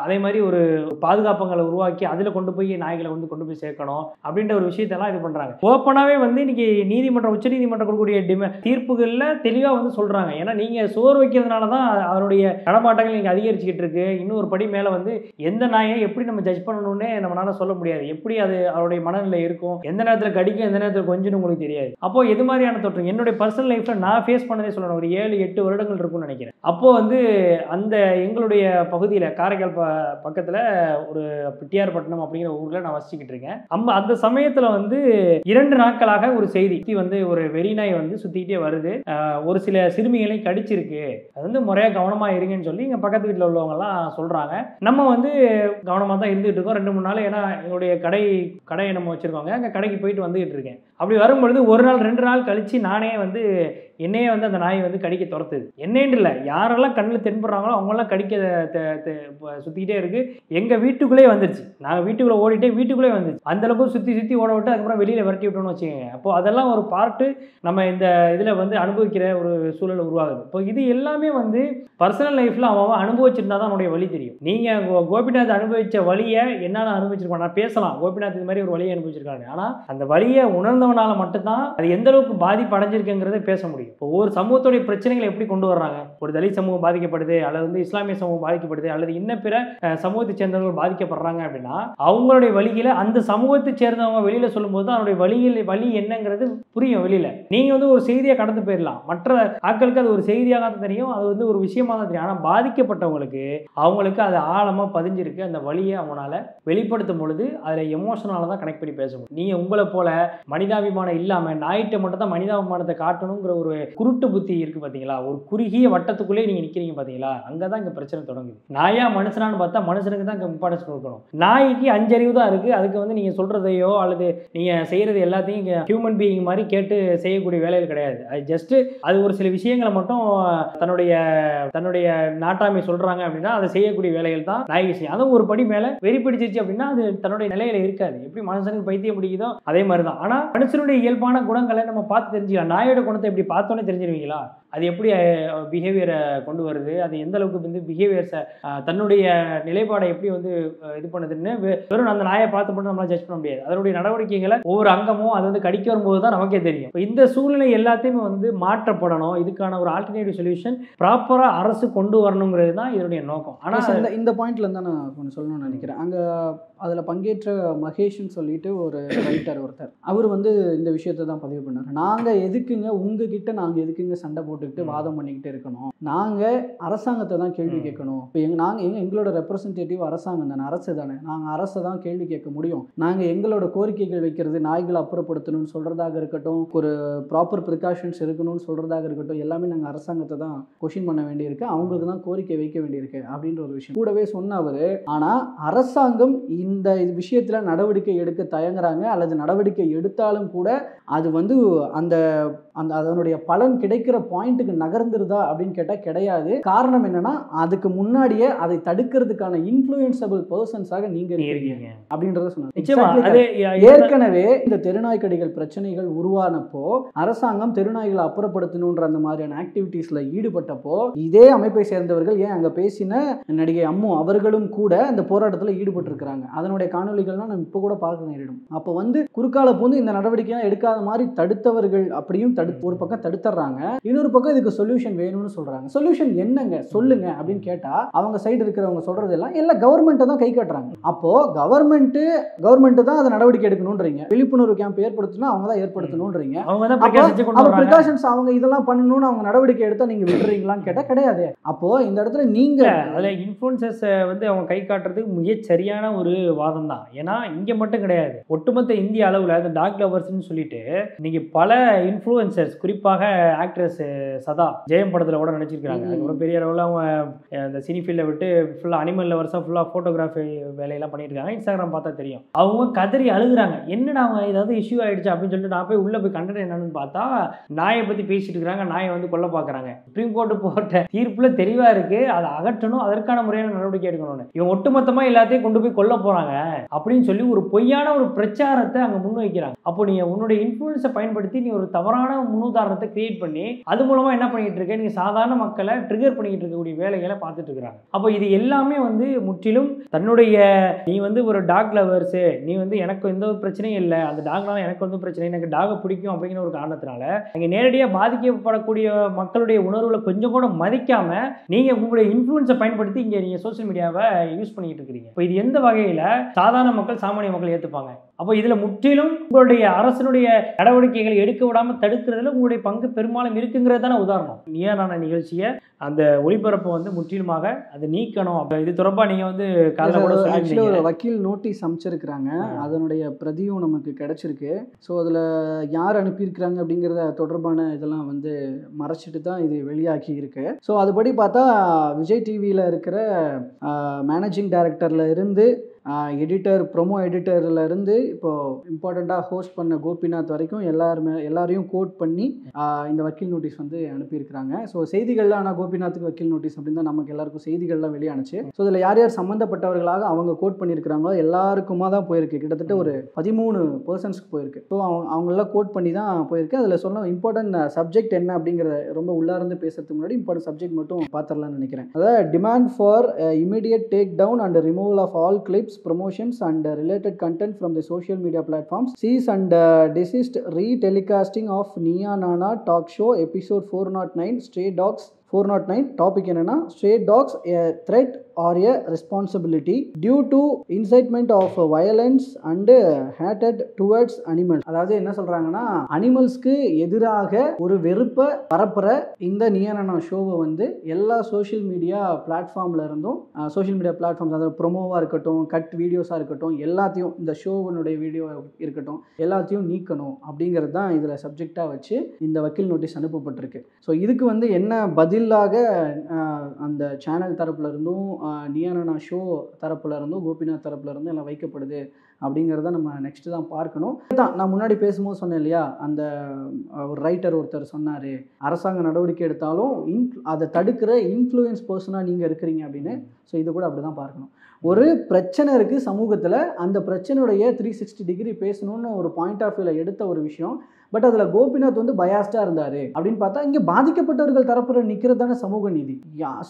அதே மாதிரி ஒரு பாதுகாப்புகளை உருவாக்கி அதில் கொண்டு போய் நாய்களை வந்து கொண்டு போய் சேர்க்கணும் அப்படின்ற ஒரு விஷயத்தெல்லாம் இது பண்ணுறாங்க. ஓப்பனாகவே வந்து இன்னைக்கு நீதிமன்றம், உச்சநீதிமன்றம் கொடுக்கக்கூடிய தீர்ப்புகளில் தெளிவாக வந்து சொல்கிறாங்க. ஏன்னா நீங்கள் சோறு வைக்கிறதுனால தான் அதனுடைய நடமாட்டங்கள் நீங்கள் அதிகரிச்சுக்கிட்டு இருக்கு. இன்னும் ஒரு படி மேலே வந்து எந்த நாயை எப்படி நம்ம ஜட்ஜ் பண்ணணும்னே நம்மளால சொல்ல முடியாது. எப்படி அது அவருடைய மனநிலை இருக்கும், எந்த நேரத்தில் கடிக்கும், எந்த நேரத்தில் கொஞ்சம் உங்களுக்கு தெரியாது. அப்போ எது மாதிரியான தொற்று என்னுடைய பர்சனல் லைஃப்ல நான் ஃபேஸ் பண்ணதே சொல்லணும், ஒரு 7-8 வருடங்கள் இருக்கும்னு நினைக்கிறேன். அப்போ வந்து அந்த எங்களுடைய பகுதியில் காரைக்கால் பக்கத்தில் ஒரு டிஆர் பட்டினம் அப்படிங்கிற ஊரில் நான் வசிச்சுக்கிட்டு இருக்கேன். அந்த சமயத்தில் வந்து 2 நாட்களாக ஒரு செய்தி வந்து ஒரு வெறிநாய் வந்து சுற்றிக்கிட்டே வருது, ஒரு சில சிறுமிகளை கடிச்சிருக்கு, அது வந்து முறையாக கவனமாக இருங்கன்னு சொல்லி இங்கே பக்கத்து வீட்டில் உள்ளவங்கலாம் சொல்கிறாங்க. நம்ம வந்து கவனமாக தான் இருந்துகிட்டு இருக்கோம் 2-3 நாள். ஏன்னா எங்களுடைய கடை நம்ம வச்சுருக்கோங்க, அங்கே கடைக்கு போயிட்டு வந்துகிட்டு இருக்கேன். அப்படி வரும்பொழுது 1 நாள் 2 நாள் கழித்து நானே வந்து என்னையே வந்து அந்த நாய் வந்து கடிக்க துரத்துது. என்னேன்னு இல்லை, யாரெல்லாம் கண்ணில் தென்படுறாங்களோ அவங்களாம் கடிக்க சுற்றிக்கிட்டே இருக்குது. எங்கள் வீட்டுக்குள்ளே வந்துருச்சு. நாங்கள் வீட்டுக்குள்ளே ஓடிட்டே வீட்டுக்குள்ளே வந்துச்சு. அந்தளவுக்கு சுற்றி ஓட விட்டு அதுக்கப்புறம் வெளியில் விரட்டி விட்டோன்னு வச்சுக்கோங்க. அப்போது அதெல்லாம் ஒரு பார்ட்டு நம்ம இந்த இதில் வந்து அனுபவிக்கிற ஒரு சூழல் உருவாகுது. இப்போ இது எல்லாமே வந்து பர்சனல் லைஃப்பில் அவன் அனுபவிச்சிருந்தா தான் அவனுடைய வழி தெரியும். நீங்கள் கோபிநாத் அனுபவித்த வழியை என்னால் அனுபவிச்சிருக்கோம், நான் பேசலாம், கோபிநாத் இது மாதிரி ஒரு வழியை அனுபவிச்சிருக்காங்க. ஆனால் அந்த வழியை உணர்ந்தவனால மட்டும்தான் அது எந்த அளவுக்கு பாதிப்பு அடைஞ்சிருக்குங்கிறத பேச முடியும். இப்போ ஒரு சமூகத்துடைய பிரச்சனைகளை எப்படி கொண்டு வர்றாங்க, ஒரு தலித் சமூகம் பாதிக்கப்படுது, அல்லது வந்து இஸ்லாமிய சமூகம் பாதிக்கப்படுது, அல்லது இன்னும் பிற சமூகத்தை சேர்ந்தவர்கள் பாதிக்கப்படுறாங்க அப்படின்னா அவங்களுடைய வழிகளை அந்த சமூகத்தை சேர்ந்தவங்க வெளியில சொல்லும்போது தான் அவருடைய வழி என்னங்கிறது புரியும். வெளியில நீங்க வந்து ஒரு செய்தியை கடந்து போயிடலாம், மற்ற ஆட்களுக்கு அது ஒரு செய்தியாக தான் தெரியும், அது வந்து ஒரு விஷயமாக தான் தெரியும். ஆனால் பாதிக்கப்பட்டவங்களுக்கு அவங்களுக்கு அது ஆழமா பதிஞ்சிருக்கு. அந்த வழியை அவங்களால வெளிப்படுத்தும் பொழுது அதில் எமோஷனால தான் கனெக்ட் பண்ணி பேச முடியும். நீங்க உங்களை போல மனிதாபிமானம் இல்லாம நாய்கிட்ட மட்டும் தான் மனிதாபிமானத்தை காட்டணுங்கிற ஒரு குருட்டு புத்தி இருக்கு பார்த்தீங்களா, ஒரு குறுகிய வட்டத்துக்குள்ளே நீங்க நிற்கிறீங்க பார்த்தீங்களா, அங்கே தான் இங்கே பிரச்சனை தொடங்குது. நாயா மனுஷனான்னு பார்த்தா மனுஷனுக்கு தான் இங்கே இம்பார்ட்டன்ஸ் கொடுக்கணும். நாய்க்கு 5 அறிவு தான் இருக்குது, அதுக்கு வந்து நீங்கள் சொல்கிறதையோ அல்லது நீங்கள் செய்கிறது எல்லாத்தையும் இங்கே ஹியூமன் பீயிங் மாதிரி கேட்டு செய்யக்கூடிய வேலைகள் கிடையாது. அது ஜஸ்ட்டு அது ஒரு சில விஷயங்களை மட்டும் தன்னுடைய நாட்டாமை சொல்கிறாங்க அப்படின்னா அதை செய்யக்கூடிய வேலைகள் தான் நாய்க்கு செய்யும். அதுவும் ஒரு படி மேலே வெறி பிடிச்சிருச்சு அப்படின்னா அது தன்னுடைய நிலையில் இருக்காது. எப்படி மனுஷனுக்கு பைத்தியம் பிடிக்குதோ அதே மாதிரி தான். ஆனால் மனுஷனுடைய இயல்பான குணங்களை நம்ம பார்த்து தெரிஞ்சுக்கலாம். நாயோட குணத்தை எப்படி பார்த்தோன்னே தெரிஞ்சிருவீங்களா, அது எப்படி பிஹேவியரை கொண்டு வருது, அது எந்த அளவுக்கு வந்து பிஹேவியர்ஸை தன்னுடைய நிலைப்பாடை எப்படி வந்து இது பண்ணுதுன்னு வெறும் அந்த நாயை பார்த்து மட்டும் நம்மளால் ஜட்ஜ் பண்ண முடியாது. அதனுடைய நடவடிக்கைகளை ஒவ்வொரு அங்கமும் அது வந்து கடிக்க வரும்போது தான் நமக்கே தெரியும். இந்த சூழ்நிலை எல்லாத்தையுமே வந்து மாற்றப்படணும். இதுக்கான ஒரு ஆல்டர்னேட்டிவ் சொல்யூஷன் ப்ராப்பராக அரசு கொண்டு வரணுங்கிறது தான் இதனுடைய நோக்கம். ஆனால் இந்த பாயிண்ட்ல தான் நான் கொஞ்சம் சொல்லணும்னு நினைக்கிறேன். அங்கே அதில் பங்கேற்ற மகேஷ்ன்னு சொல்லிட்டு ஒரு ரைட்டர் ஒருத்தர், அவர் வந்து இந்த விஷயத்தை தான் பதிவு பண்ணார். நாங்கள் எதுக்குங்க உங்ககிட்ட நாங்கள் எதுக்குங்க சண்டை போட்டுக்கிட்டு வாதம் பண்ணிக்கிட்டு இருக்கணும், நாங்கள் அரசாங்கத்தை தான் கேள்வி கேட்கணும். இப்போ எங்களோட ரெப்ரசன்டேட்டிவ் அரசாங்கம் தானே, அரசு தானே, நாங்கள் அரசை தான் கேள்வி கேட்க முடியும். நாங்கள் எங்களோட கோரிக்கைகள் வைக்கிறது நாய்களை அப்புறப்படுத்தணும்னு சொல்கிறதாக இருக்கட்டும், ஒரு ப்ராப்பர் ப்ரிகாஷன்ஸ் இருக்கணும்னு சொல்கிறதாக இருக்கட்டும், எல்லாமே நாங்கள் அரசாங்கத்தை தான் கொஷின் பண்ண வேண்டியிருக்கு, அவங்களுக்கு தான் கோரிக்கை வைக்க வேண்டியிருக்கு அப்படின்ற ஒரு விஷயம் கூடவே சொன்னவர். ஆனால் அரசாங்கம் இந்த விஷயத்தில் நடவடிக்கை எடுக்க தயங்குறாங்க, அல்லது நடவடிக்கை எடுத்தாலும் கூட அது வந்து அந்த அதனுடைய பலன் கிடைக்கிற பாயிண்ட்டுக்கு நகர்ந்துருதா அப்படின்னு கேட்டால் கிடையாது. காரணம் என்னன்னா, அதுக்கு முன்னாடியே அதை தடுக்கிறதுக்கான இன்ஃப்ளூயன்சபிள் பர்சன்ஸாக நீங்க இருக்கீங்க அப்படின்றத சொன்னாங்க. ஏற்கனவே இந்த தெருநாய்க்கடிகள் பிரச்சனைகள் உருவானப்போ அரசாங்கம் தெருநாய்களை அப்புறப்படுத்தணுன்ற அந்த மாதிரியான ஆக்டிவிட்டீஸ்ல ஈடுபட்டப்போ இதே அமைப்பை சேர்ந்தவர்கள் ஏன் அங்க பேசின நடிகை அம்மு அவர்களும் கூட இந்த போராட்டத்தில் ஈடுபட்டு இருக்கிறாங்க. அதனுடைய காணொலிகள்லாம் நம்ம இப்போ கூட பார்க்க நேரிடும். அப்போ குறுக்கால பூந்து இந்த நடவடிக்கைலாம் எடுக்காத மாதிரி தடுத்தவர்கள் அப்படியும் ஒரு பக்கம் தடுத்துறாங்க, இன்னொரு பக்கம் இதுக்கு சொல்யூஷன் வேணும்னு சொல்றாங்க. சொல்யூஷன் என்னங்க சொல்லுங்க அப்படின்னு கேட்டா அவங்க சைடு இருக்கிறவங்க சொல்றது எல்லாம் கவர்மெண்ட்டை தான் கை காட்டுறாங்க. அப்போ கவர்மெண்ட் தான் அதை நடவடிக்கை எடுக்கணும்ன்றீங்க, விழிப்புணர்வு கேம்ப் ஏற்படுத்தணும் அவங்க தான் ஏற்படுத்தணும்ன்றீங்க. பிரிகாஷன்ஸ் அவங்க இதெல்லாம் பண்ணணும்னு அவங்க நடவடிக்கை எடுத்தா நீங்க விடுறீங்களான்னு கேட்டா கிடையாது. அப்போ இந்த இடத்துல நீங்க அதில் இன்ஃப்ளூயன்சர்ஸ் அவங்க கை காட்டுறதுக்கு மிக சரியான ஒரு வாதம் தான். ஏன்னா இங்கே மட்டும் கிடையாது, ஒட்டுமொத்த இந்திய அளவில் இந்த டாக் லவர்ஸ்ன்னு சொல்லிட்டு இன்னைக்கு பல இன்ஃப்ளூயன்சர்ஸ், குறிப்பாக ஆக்ட்ரஸ் சதா ஜெயம் படத்தில் கூட நினச்சிருக்காங்க. அதுக்கப்புறம் பெரிய அளவில் அவங்க இந்த சினி ஃபீல்டை விட்டு ஃபுல்லாக அனிமல் லவர்ஸாக ஃபுல்லாக ஃபோட்டோகிராஃபி வேலையெல்லாம் பண்ணிட்டு இருக்காங்க. இன்ஸ்டாகிராம் பார்த்தா தெரியும். அவங்க கதறி அழுகுறாங்க, என்னடா அவங்க ஏதாவது இஷ்யூ ஆயிடுச்சு அப்படின்னு சொல்லிட்டு நான் போய் உள்ளே போய் கண்டது என்னன்னு பார்த்தா நாயை பற்றி பேசிட்டு இருக்கிறாங்க, நாயை கொல்ல பார்க்குறாங்க. சுப்ரீம் கோர்ட்டு போட்ட தீர்ப்புல தெளிவாக இருக்கு, அதை அகற்றணும், அதற்கான முறையான நடவடிக்கை எடுக்கணும்னு. இவங்க ஒட்டுமொத்தமாக எல்லாத்தையும் கொண்டு போய் கொல்ல போறாங்க அப்படின்னு சொல்லி ஒரு பொய்யான ஒரு பிரச்சாரத்தை அங்கே முன்வைக்கிறாங்க. அப்போ நீ உன்னுடைய இன்ஃப்ளூயன்ஸை பயன்படுத்தி நீ ஒரு தவறான முன்னுதாரணத்தை கிரியேட் பண்ணி அது மூலமா என்ன பண்ணிட்டு இருக்க, நீ சாதாரண மக்களை ட்ரிகர் பண்ணிக்கிட்டு இருக்கக்கூடிய வேலைகளை பார்த்துட்டு இருக்கிறாங்க. அப்போ இது எல்லாமே முற்றிலும் தன்னுடைய நீ ஒரு டாக் லவர்ஸ், நீ எனக்கு எந்த ஒரு பிரச்சனையும் இல்லை, அந்த டாக்னால எனக்கு பிரச்சனை, எனக்கு டாகை பிடிக்கும் அப்படிங்கிற ஒரு காரணத்தினால அங்கே நேரடியாக பாதிக்கப்படக்கூடிய மக்களுடைய உணர்வுல கொஞ்சம் கூட மதிக்காம நீங்க உங்களுடைய இன்ஃப்ளூயன்ஸை பயன்படுத்தி இங்க நீங்க சோசியல் மீடியாவை யூஸ் பண்ணிட்டு இருக்கிறீங்க. இப்போ இது எந்த வகையில சாதாரண மக்கள் சாமானிய மக்கள் ஏற்றுப்பாங்க? அப்போ இதுல முற்றிலும் உங்களுடைய அரசனுடைய நடவடிக்கைகளை எடுக்க விடாம தடுக்கிறதுல உங்களுடைய பங்கு பெரும்பாலும் இருக்குங்கிறது தானே உதாரணம். நீயான நிகழ்ச்சியை அந்த ஒளிபரப்பை முற்றிலுமாக அதை நீக்கணும். அப்போ இது தொடர்பாக நீங்க ஒரு வக்கீல் நோட்டீஸ் அமைச்சிருக்கிறாங்க, அதனுடைய பிரதியும் நமக்கு கிடைச்சிருக்கு. ஸோ அதில் யார் அனுப்பியிருக்கிறாங்க அப்படிங்கிறத தொடர்பான இதெல்லாம் மறைச்சிட்டு தான் இது வெளியாகி இருக்கு. ஸோ அதுபடி பார்த்தா விஜய் டிவியில் இருக்கிற மேனேஜிங் டைரக்டர்ல இருந்து எடிட்டர், ப்ரொமோ எடிட்டர்ல இருந்து இப்போ இம்பார்ட்டண்ட்டாக ஹோஸ்ட் பண்ண கோபிநாத் வரைக்கும் எல்லாரையும் கோட் பண்ணி இந்த வக்கீல் நோட்டீஸ் அனுப்பியிருக்கிறாங்க. ஸோ செய்திகள்லாம் ஆனால் கோபிநாத்துக்கு வக்கீல் நோட்டீஸ் அப்படின்னு தான் நமக்கு எல்லாருக்கும் செய்திகள்லாம் வெளியானுச்சு. ஸோ இதில் யார் யார் சம்மந்தப்பட்டவர்களாக அவங்க கோட் பண்ணியிருக்கிறாங்களோ எல்லாருக்குமா தான் போயிருக்கு, கிட்டத்தட்ட ஒரு 13 பர்சன்ஸ்க்கு போயிருக்கு. ஸோ அவங்களெல்லாம் கோட் பண்ணி தான் போயிருக்கு. அதில் சொன்ன இம்பார்ட்டன்ட் சப்ஜெக்ட் என்ன அப்படிங்கிறத ரொம்ப உள்ளார்ந்து பேசுறதுக்கு முன்னாடி இம்பார்ட்டன்ட் சப்ஜெக்ட் மட்டும் பார்த்துடலாம்னு நினைக்கிறேன். அதாவது demand for immediate take down and removal of all clips, promotions and related content from the social media platforms, cease and desist re-telecasting of Nia Nana talk show episode 409 Stray Dogs 409. Topic என்னன்னா stray dogs a threat or a responsibility due to incitement of violence and hatred towards animals. அதாவது என்ன சொல்றாங்கன்னா, அனிமல்ஸ்க்கு எதிராக ஒரு வெறுப்பை பரப்புற இந்த நியானா ஷோவை எல்லா சோஷியல் மீடியா பிளாட்ஃபார்ம்ல இருந்தும், சோஷியல் மீடியா பிளாட்ஃபார்ம்ஸ் அதாவது ப்ரொமோவா இருக்கட்டும், கட் வீடியோஸா இருக்கட்டும், எல்லாத்தையும் இந்த ஷோவனுடைய வீடியோ இருக்கட்டும் எல்லாத்தையும் நீக்கணும் அப்படிங்கிறது தான் இதுல சப்ஜெக்டா வச்சு இந்த வக்கீல் நோட்டீஸ் அனுப்பப்பட்டிருக்கு. ஸோ இதுக்கு என்ன பதிலாக அந்த சேனல் தரப்புல இருந்தும் நியானா ஷோ தரப்புல இருந்தும் கோபிநாத் தரப்புல இருந்தும் எல்லாம் வைக்கப்படுது அப்படிங்கிறத நம்ம நெக்ஸ்ட் தான் பார்க்கணும். நான் முன்னாடி பேசும்போது சொன்னேன் இல்லையா, அந்த ஒரு ரைட்டர் ஒருத்தர் சொன்னார், அரசாங்க நடவடிக்கை எடுத்தாலும் அதை தடுக்கிற இன்ஃப்ளூயன்ஸ் பர்சனாக நீங்கள் இருக்கிறீங்க அப்படின்னு. ஸோ இது கூட அப்படி தான் பார்க்கணும். ஒரு பிரச்சனை இருக்குது சமூகத்தில், அந்த பிரச்சனையுடைய 360 டிகிரி பேசணும்னு ஒரு பாயிண்ட் ஆஃப் வியூவில் எடுத்த ஒரு விஷயம். பட் அதில் கோபிநாத் பயாஸ்டாக இருந்தார் அப்படின்னு பார்த்தா இங்கே பாதிக்கப்பட்டவர்கள் தரப்புற நிற்கிறது தானே சமூக நீதி.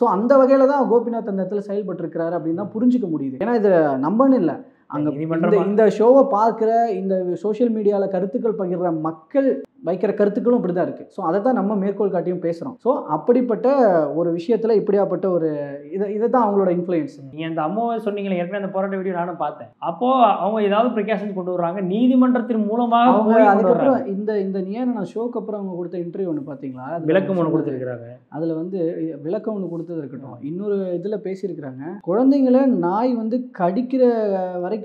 ஸோ அந்த வகையில் தான் கோபிநாத் அந்த இடத்துல செயல்பட்டு இருக்கிறாரு அப்படின்னு தான் புரிஞ்சுக்க முடியுது. ஏன்னா இது நம்பன்னு இல்லை, அங்கே இந்த ஷோவை பார்க்குற, இந்த சோஷியல் மீடியாவில் கருத்துக்கள் பகிர்ற மக்கள் வைக்கிற கருத்துக்களும் இப்படி தான் இருக்குது. ஸோ அதை தான் நம்ம மேற்கோள் காட்டியும் பேசுகிறோம். ஸோ அப்படிப்பட்ட ஒரு விஷயத்தில் இப்படியாப்பட்ட ஒரு இதை தான் அவங்களோட இன்ஃப்ளூயன்ஸ். நீங்கள் அந்த அம்மாவை சொன்னீங்களே, ஏற்கனவே அந்த போராட்ட வீடியோ நானும் பார்த்தேன். அப்போது அவங்க ஏதாவது ப்ரிகாஷன் கொண்டு வர்றாங்க, நீதிமன்றத்தின் மூலமாக அவங்க அதுக்கப்புறம் இந்த நியானா ஷோக்கு அப்புறம் அவங்க கொடுத்த இன்டர்வியூ ஒன்று பார்த்தீங்களா, விளக்கம் ஒன்று கொடுத்துருக்காங்க. அதில் விளக்கம் ஒன்று கொடுத்தது இருக்கட்டும், இன்னொரு இதில் பேசியிருக்கிறாங்க, குழந்தைங்களை நாய் கடிக்கிற வரைக்கும்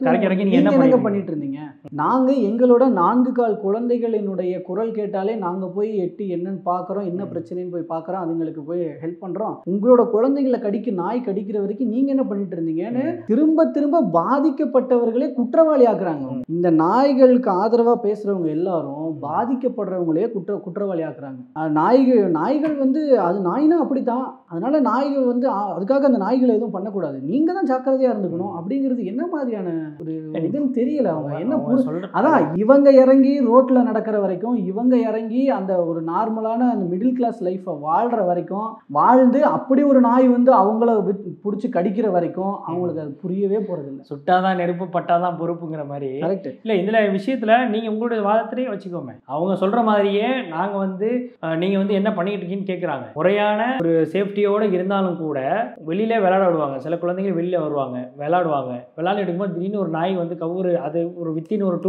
என்னங்க பண்ணிட்டு இருந்தீங்க, நாங்கள் எங்களோட 4 கால் குழந்தைகளினுடைய குரல் தகவல் கேட்டாலே நாங்கள் போய் எட்டி என்னன்னு பார்க்குறோம், என்ன பிரச்சனைன்னு போய் பார்க்குறோம், அதுங்களுக்கு போய் ஹெல்ப் பண்ணுறோம். உங்களோட குழந்தைகளை நாய் கடிக்கிற வரைக்கும் நீங்கள் என்ன பண்ணிட்டு இருந்தீங்கன்னு திரும்ப திரும்ப பாதிக்கப்பட்டவர்களே குற்றவாளி ஆக்குறாங்க. இந்த நாய்களுக்கு ஆதரவாக பேசுகிறவங்க எல்லாரும் பாதிக்கப்படுறவங்களே குற்றவாளி ஆக்குறாங்க. நாய்கள் வந்து அது நாய்னா அப்படித்தான், அதனால நாய்கள் வந்து அதுக்காக அந்த நாய்களை எதுவும் பண்ணக்கூடாது, நீங்கள் தான் ஜாக்கிரதையாக இருந்துக்கணும் அப்படிங்கிறது என்ன மாதிரியான ஒரு இதுன்னு தெரியல. அவங்க என்ன சொல்ற அதான் இவங்க இறங்கி ரோட்ல நடக்கிற வரைக்கும், இவங்க இறங்கி அந்த ஒரு நார்மலான அந்த மிடில் கிளாஸ் லைஃப்பை வாழ்ற வரைக்கும் வாழ்ந்து அப்படி ஒரு நாய் வந்து அவங்கள பிடிச்சி கடிக்கிற வரைக்கும் அவங்களுக்கு அது புரியவே போறது இல்லை. சுட்டாதான் நெருப்பு பட்டாதான் பொறுப்புங்கிற மாதிரி. கரெக்ட். இல்லை இதுல விஷயத்துல நீங்க உங்களுடைய வாதத்திலேயே வச்சுக்கோமே, அவங்க சொல்ற மாதிரியே நாங்க வந்து நீங்க வந்து என்ன பண்ணிட்டு இருக்கீங்கன்னு கேட்குறாங்க. முறையான ஒரு சேஃப்டியோட இருந்தாலும் கூட வெளியில விளையாட விடுவாங்க. சில குழந்தைங்க வெளியில வருவாங்க, விளையாடுவாங்க. விளையாட எடுக்கும்போது திடீர்னு ஒரு நாய் வந்து கவுரு அது ஒரு வித்தின் ஒரு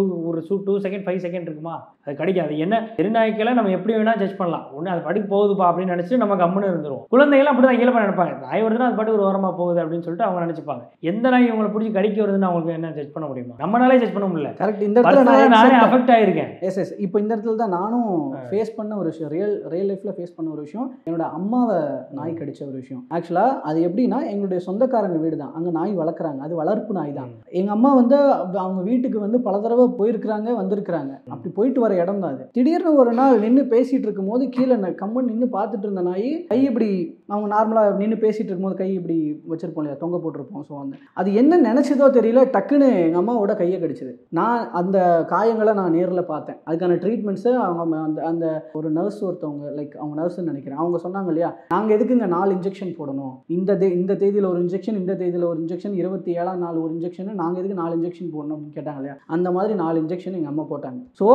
2 செகண்ட் 5 செகண்ட் இருக்குமா, அது கிடைக்காது. என்ன தெருநாய்க்களை நம்ம எப்படி வேணா ஜட்ஜ் பண்ணலாம், ஒன்று அது பாட்டுக்கு போகுதுப்பா அப்படின்னு நினைச்சு நம்ம கம்முன்னு இருந்துருவோம். குழந்தைகள் அப்படிதான் இயல்பா நினைப்பாங்க, நாய் வருதுன்னா அது பாட்டுக்கு ஒரு ஓரமா போகுது அப்படின்னு சொல்லிட்டு அவங்க நினைச்சுப்பாங்க. எந்த நாய் உங்களை பிடிச்சி கடிக்க வருதுன்னு அவங்களுக்கு என்ன ஜட்ஜ் பண்ண முடியுமா? நம்மளாலே ஜட்ஜ் பண்ண முடியல. கரெக்ட். இந்த இடத்துல நானே அஃபெக்ட் ஆயிருக்கேன். எஸ். இப்போ இந்த இடத்துல தான் நானும் ஃபேஸ் பண்ண ஒரு விஷயம், ரியல் லைஃப்ல ஃபேஸ் பண்ண ஒரு விஷயம், என்னோட அம்மாவை நாய் கடிச்ச ஒரு விஷயம். ஆக்சுவலா அது எப்படின்னா, எங்களுடைய சொந்தக்காரங்க வீடு தான், அங்கே நாய் வளர்க்குறாங்க, அது வளர்ப்பு நாய் தான். எங்க அம்மா வந்து அவங்க வீட்டுக்கு வந்து பல தடவை போயிருக்கிறாங்க, வந்திருக்கிறாங்க. அப்படி போயிட்டு வர இடம் தான் அது. திடீர்னு ஒரு நாள் நின்று பேசிட்டு இருக்கும் போது கீழே கம்மன் நின்று பார்த்துட்டு இருந்த நாய் கை இப்படி, அவங்க நார்மலாக நின்று பேசிட்டு இருக்கும்போது கை இப்படி வச்சிருப்போம் இல்லையா, தொங்க போட்டிருப்போம். ஸோ அது என்ன நினைச்சதோ தெரியல, டக்குன்னு எங்கள் அம்மாவோட கையை கடிச்சது. நான் அந்த காயங்களை நான் நேரில் பார்த்தேன். அதுக்கான ட்ரீட்மெண்ட்ஸு அவங்க அந்த ஒரு நர்ஸ் ஒருத்தவங்க, லைக் அவங்க நர்ஸ்ன்னு நினைக்கிறேன், அவங்க சொன்னாங்க இல்லையா, நாங்கள் எதுக்குங்க 4 இன்ஜெக்ஷன் போடணும், இந்த தேதியில் ஒரு இன்ஜெக்ஷன், இந்த தேதியில் ஒரு இன்ஜெக்ஷன், 27ஆம் நாள் ஒரு இன்ஜெக்ஷன், நாங்கள் எதுக்கு 4 இன்ஜெக்ஷன் போடணும் அப்படின்னு கேட்டாங்க இல்லையா. அந்த மாதிரி 4 இன்ஜெக்ஷன் எங்கள் அம்மா போட்டாங்க. ஸோ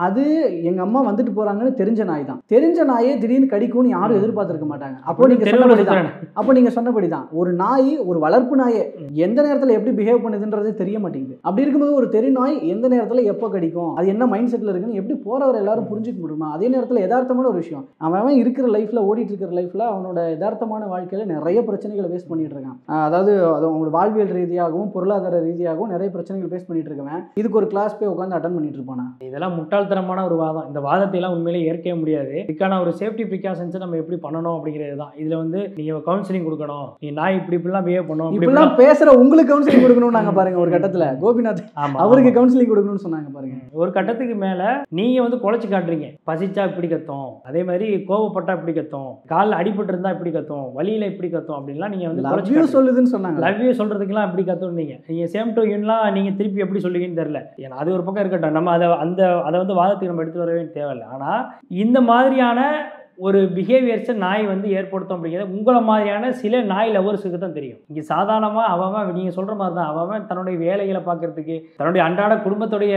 அது எங்கள் அம்மா வந்துட்டு போகிறாங்கன்னு தெரிஞ்ச நாய் தான். தெரிஞ்ச நாயே திடீர்னு கடிக்கும்னு யாரும் எதிர்பார்த்துருக்க மாட்டாங்க. அப்போ நீங்கள் சொன்னபடி தான் ஒரு நாய், ஒரு வளர்ப்பு நாயே எந்த நேரத்தில் எப்படி பிஹேவ் பண்ணுதுன்றது தெரிய மாட்டேங்குது. அப்படி இருக்கும்போது ஒரு தெரு நாய் எந்த நேரத்தில் எப்போ கடிக்கும், அது என்ன மைண்ட் செட்டில் இருக்குன்னு எப்படி போகிறவர் எல்லாரும் புரிஞ்சுக்க முடியுமா? அதே நேரத்தில் யதார்த்தமான ஒரு விஷயம், அவன் இருக்கிற லைஃப்பில், ஓடிட்டு இருக்கிற லைஃப்பில் அவனோட யதார்த்தமான வாழ்க்கையில் நிறைய பிரச்சனைகளை ஃபேஸ் பண்ணிட்டு இருக்கான். அதாவது அவங்களோட வாழ்வியல் ரீதியாகவும் பொருளாதார ரீதியாகவும் நிறைய பிரச்சனைகள் ஃபேஸ் பண்ணிட்டு இருக்கவன் இதுக்கு ஒரு கிளாஸ் போய் உட்காந்து அட்டன் பண்ணிட்டு இருப்பானா? இதெல்லாம் முட்டாள்தனமான ஒரு வாதம். இந்த வாதத்தை எல்லாம் உண்மையிலே ஏற்கவே முடியாது. இதுக்கான ஒரு சேஃப்டி ப்ரிகாஷன்ஸ் நம்ம எப்படி பண்ணணும் அப்படிங்கிறது தான். இதில் வந்து நீங்கள் கவுன்சிலிங் கொடுக்கணும், நீ நாய் இப்படிலாம் பிஹேவ் பண்ணணும், இப்படிலாம் பேசுகிற உங்களுக்கு கவுன்சிலிங் கொடுக்கணும். நாங்கள் பாருங்க ஒரு கட்டத்தில் கோபிநாத் அவருக்கு கவுன்சிலிங் கொடுக்கணும்னு சொன்னாங்க பாருங்க. ஒரு கட்டத்துக்கு மேலே நீங்கள் வந்து குலைச்சி காட்டுறீங்க, பசிச்சா இப்படி கத்தும், அதே மாதிரி கோவப்பட்டா இப்படி கத்தும், காலில் அடிபட்டு இருந்தா இப்படி கத்தும், வலியில் இப்படி கத்தும் அப்படின்லாம் நீங்கள் வந்து லவ் யூ சொல்லுதுன்னு சொன்னாங்க. லவ் யூ சொல்கிறதுக்கெல்லாம் இப்படி கத்துனீங்க. நீங்கள் சேம் டு யூன்லாம் நீங்கள் திருப்பி எப்படி சொல்லுவீங்கன்னு தெரியல. ஏன்னா அது ஒரு பக்கம் இருக்கட்டும், நம்ம அதை வந்து வாதத்துக்கு நம்ம எடுத்து வரவே தேவையில்லை. ஆனால் இந்த மாதிரியான ஒரு பிஹேவியர்ஸை நாய் வந்து ஏற்படுத்தும் அப்படிங்கிறது உங்களை மாதிரியான சில நாய் லவர்ஸுக்கு தான் தெரியும். இங்கே சாதாரணமாக அவன் நீங்கள் சொல்கிற மாதிரி தான் அவன் தன்னுடைய வேலைகளை பார்க்கறதுக்கு, தன்னுடைய அன்றாட குடும்பத்துடைய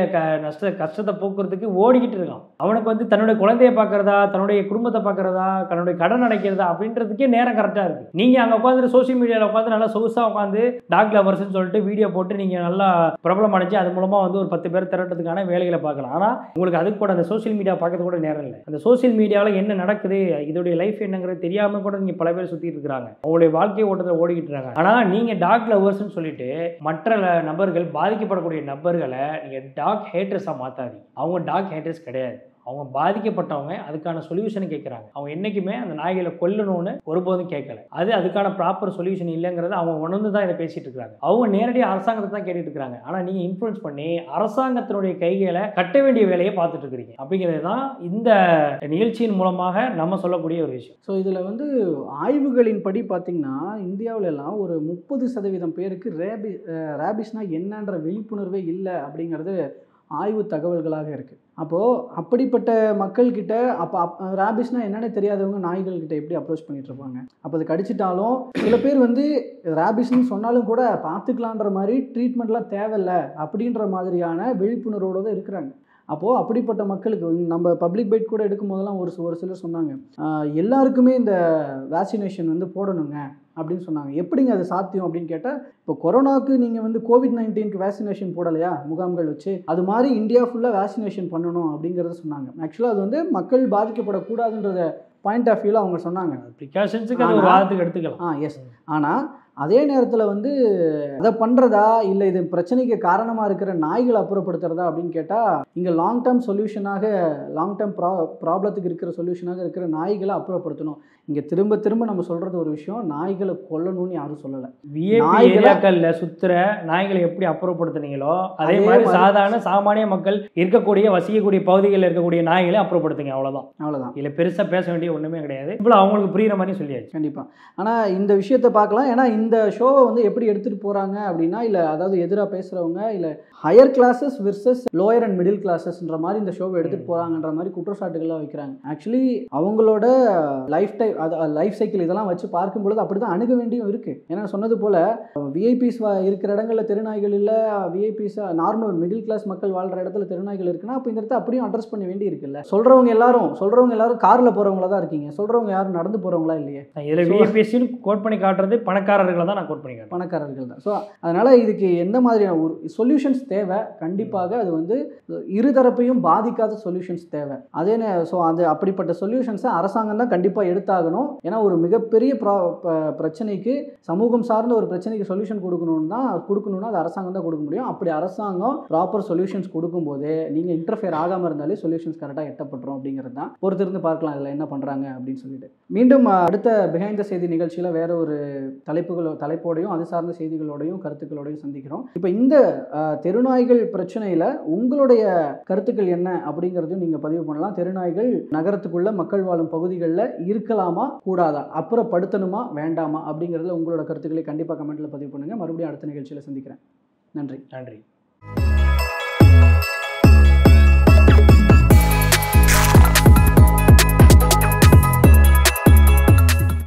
கஷ்டத்தை போக்குறதுக்கு ஓடிக்கிட்டு இருக்கான். அவனுக்கு வந்து தன்னுடைய குழந்தைய பார்க்குறதா, தன்னுடைய குடும்பத்தை பார்க்குறதா, தன்னுடைய கடன் அடைக்கிறதா அப்படின்றதுக்கே நேரம் கரெக்டாக இருக்குது. நீங்கள் அங்கே உட்காந்து சோசியல் மீடியாவில் உட்காந்து நல்லா சொகுசாக உட்காந்து டாக் லவர்ஸ்ன்னு சொல்லிட்டு வீடியோ போட்டு நீங்கள் நல்லா பிரபலம் அடைஞ்சு அது மூலமாக வந்து ஒரு 10 பேர் திரட்டுறதுக்கான வேலைகளை பார்க்கலாம். ஆனால் உங்களுக்கு அதுக்கு கூட அந்த சோசியல் மீடியா பார்க்கறது கூட நேரம் இல்லை. அந்த சோசியல் மீடியாவில் என்ன நடக்குது, இதோடைய லைஃப் என்னங்கிறது தெரியாம கூட நீங்க பல பேர் சுத்திட்டு இருக்காங்க, அவங்களுடைய வாழ்க்கை ஓட்டத்தை ஓடிக்கிட்டு இருக்காங்க. ஆனா நீங்க டாக் லவர்ஸ்னு சொல்லிட்டு மற்ற நபர்கள், பாதிக்கப்படக்கூடிய நபர்களை நீங்க டாக் ஹேட்டர்ஸா மாத்தாதீங்க. அவங்க டாக் ஹேட்டர்ஸ் கிடையாது, அவங்க பாதிக்கப்பட்டவங்க. அதுக்கான சொல்யூஷனை கேட்குறாங்க. அவங்க என்றைக்குமே அந்த நாய்களை கொல்லணும்னு ஒருபோதும் கேட்கல. அதுக்கான ப்ராப்பர் சொல்யூஷன் இல்லைங்கிறத அவங்க உணர்ந்து தான் இதை பேசிட்டு இருக்காங்க. அவங்க நேரடியாக அரசாங்கத்தை தான் கேட்டுட்டு இருக்காங்க. ஆனால் நீங்கள் இன்ஃப்ளூயன்ஸ் பண்ணி அரசாங்கத்தினுடைய கைகளை கட்ட வேண்டிய வேலையை பார்த்துட்டு இருக்கிறீங்க. அப்படிங்கிறது தான் இந்த நிகழ்ச்சியின் மூலமாக நம்ம சொல்லக்கூடிய ஒரு விஷயம். ஸோ இதில் வந்து ஆய்வுகளின் படி பார்த்தீங்கன்னா இந்தியாவில எல்லாம் ஒரு 30% பேருக்கு ரேபிஸ்னா என்னன்ற விழிப்புணர்வே இல்லை அப்படிங்கிறது ஆய்வு தகவல்களாக இருக்குது. அப்போது அப்படிப்பட்ட மக்கள்கிட்ட ரேபிஸ்னால் என்னென்னு தெரியாதவங்க நாய்கள்கிட்ட எப்படி அப்ரோச் பண்ணிட்டு இருப்பாங்க? அப்போ அது கடிச்சிட்டாலும் சில பேர் வந்து ரேபிஸ்ன்னு சொன்னாலும் கூட பார்த்துக்கலான்ற மாதிரி ட்ரீட்மெண்ட்லாம் தேவையில்லை அப்படின்ற மாதிரியான விழிப்புணர்வோடு தான் இருக்கிறாங்க. அப்போது அப்படிப்பட்ட மக்களுக்கு நம்ம பப்ளிக் பைட் கூட எடுக்கும் போதெல்லாம் ஒரு சிலர் சொன்னாங்க, எல்லாருக்குமே இந்த வேக்சினேஷன் வந்து போடணுங்க அப்படின்னு சொன்னாங்க. எப்படிங்க அது சாத்தியம் அப்படின்னு கேட்டால், இப்போ கொரோனாவுக்கு நீங்கள் வந்து COVID-19க்கு வேக்சினேஷன் போடலையா முகாம்கள் வச்சு, அது மாதிரி இந்தியா ஃபுல்லாக வேக்சினேஷன் பண்ணணும் அப்படிங்கிறத சொன்னாங்க. ஆக்சுவலாக அது வந்து மக்கள் பாதிக்கப்படக்கூடாதுன்றத பாயிண்ட் ஆஃப் வியூவில் அவங்க சொன்னாங்க. ப்ரிகாஷன்ஸுக்கு அது ஒரு வாரத்துக்கு எடுத்துக்கலாம். எஸ். ஆனால் அதே நேரத்தில் வந்து அதை பண்ணுறதா இல்லை இது பிரச்சனைக்கு காரணமாக இருக்கிற நாய்களை அப்புறப்படுத்துறதா அப்படின்னு கேட்டால் இங்கே லாங் டேர்ம் சொல்யூஷனாக லாங் டேர்ம் ப்ராப்ளத்துக்கு இருக்கிற சொல்யூஷனாக இருக்கிற நாய்களை அப்புறப்படுத்தணும். இங்கே திரும்ப திரும்ப நம்ம சொல்கிறது ஒரு விஷயம், நாய்களை கொல்லணும்னு யாரும் சொல்லலை. ஏரியாக்கள்ல சுத்துற நாய்களை எப்படி அப்புறப்படுத்துனீங்களோ அதே மாதிரி சாதாரண சாமானிய மக்கள் இருக்கக்கூடிய வசிக்கக்கூடிய பகுதிகளில் இருக்கக்கூடிய நாய்களை அப்புறப்படுத்துங்க, அவ்வளோதான். இல்லை பெருசாக பேச வேண்டிய ஒன்றுமே கிடையாது. இப்போ அவங்களுக்கு புரியுற மாதிரி சொல்லியாச்சு. கண்டிப்பாக. ஆனால் இந்த விஷயத்தை பார்க்கலாம். ஏன்னா இந்த ஷோவை வந்து எப்படி எடுத்துகிட்டு போகிறாங்க அப்படின்னா, இல்லை அதாவது எதிராக பேசுகிறவங்க இல்லை higher classes versus lower and middle கிளாஸஸ்ன்ற மாதிரி இந்த ஷோவை எடுத்துகிட்டு போகிறாங்கன்ற மாதிரி குற்றச்சாட்டுகள்லாம் வைக்கிறாங்க. ஆக்சுவலி அவங்களோட லைஃப் சைக்கிள் இதெல்லாம் வச்சு பார்க்கும்பொழுது அப்படி தான் அணுக வேண்டியும் இருக்குது. ஏன்னா சொன்னது போல் விஐபிஸ் இருக்கிற இடங்களில் தெருநாய்கள் இல்லை, விஐபிஸ் நார்மல் மிடில் கிளாஸ் மக்கள் வாழ்கிற இடத்துல தெருநாய்கள் இருக்குன்னா அப்போ இந்த இடத்த அப்படியும் அட்ரஸ் பண்ண வேண்டி இருக்குல்ல. சொல்கிறவங்க எல்லாரும் காரில் போகிறவங்களா தான் இருக்கீங்க, சொல்கிறவங்க யாரும் நடந்து போகிறவங்களா இல்லையே. இதில் விஐபிஸ்ன்னு கோட் பண்ணி காட்டுறது பணக்காரர்களை தான் நான் கோட் பண்ணி காட்டுறேன், பணக்காரர்கள் தான். ஸோ அதனால் இதுக்கு எந்த மாதிரியான ஒரு சொல்யூஷன்ஸ் தேவை, கண்டிப்பாக அது வந்து இருதரப்பையும் பாதிக்காத சொல்யூஷன்ஸ் தேவை. அதே ஸோ அது அப்படிப்பட்ட சொல்யூஷன்ஸை அரசாங்கம் தான் கண்டிப்பாக எடுத்தாகணும். ஏன்னா ஒரு மிகப்பெரிய பிரச்சனைக்கு, சமூகம் சார்ந்த ஒரு பிரச்சனைக்கு சொல்யூஷன் கொடுக்கணும்னா அது அரசாங்கம் தான் கொடுக்க முடியும். அப்படி அரசாங்கம் ப்ராப்பர் சொல்யூஷன்ஸ் கொடுக்கும்போது நீங்கள் இன்டர்ஃபியர் ஆகாமல் இருந்தாலே சொல்யூஷன்ஸ் கரெக்டாக எட்டப்பட்டுரும் அப்படிங்கிறது தான். பொறுத்திருந்து பார்க்கலாம் இதில் என்ன பண்ணுறாங்க அப்படின்னு சொல்லிட்டு. மீண்டும் அடுத்த பிஹைண்ட் த செய்தி நிகழ்ச்சியில் வேற ஒரு தலைப்போடையும் அது சார்ந்த செய்திகளோடையும் கருத்துக்களோடையும் சந்திக்கிறோம். இப்போ இந்த தெருநாய்கள் பிரச்சனையில் உங்களுடைய கருத்துக்கள் என்ன அப்படிங்கிறதையும் நீங்கள் பதிவு பண்ணலாம். தெருநாய்கள் நகரத்துக்குள்ள மக்கள் வாழும் பகுதிகளில் இருக்கலாமா கூடாதா, அப்புறப்படுத்தணுமா வேண்டாமா அப்படிங்கிறதுல உங்களோட கருத்துக்களை கண்டிப்பாக கமெண்ட்டில் பதிவு பண்ணுங்கள். மறுபடியும் அடுத்த நிகழ்ச்சியில் சந்திக்கிறேன். நன்றி.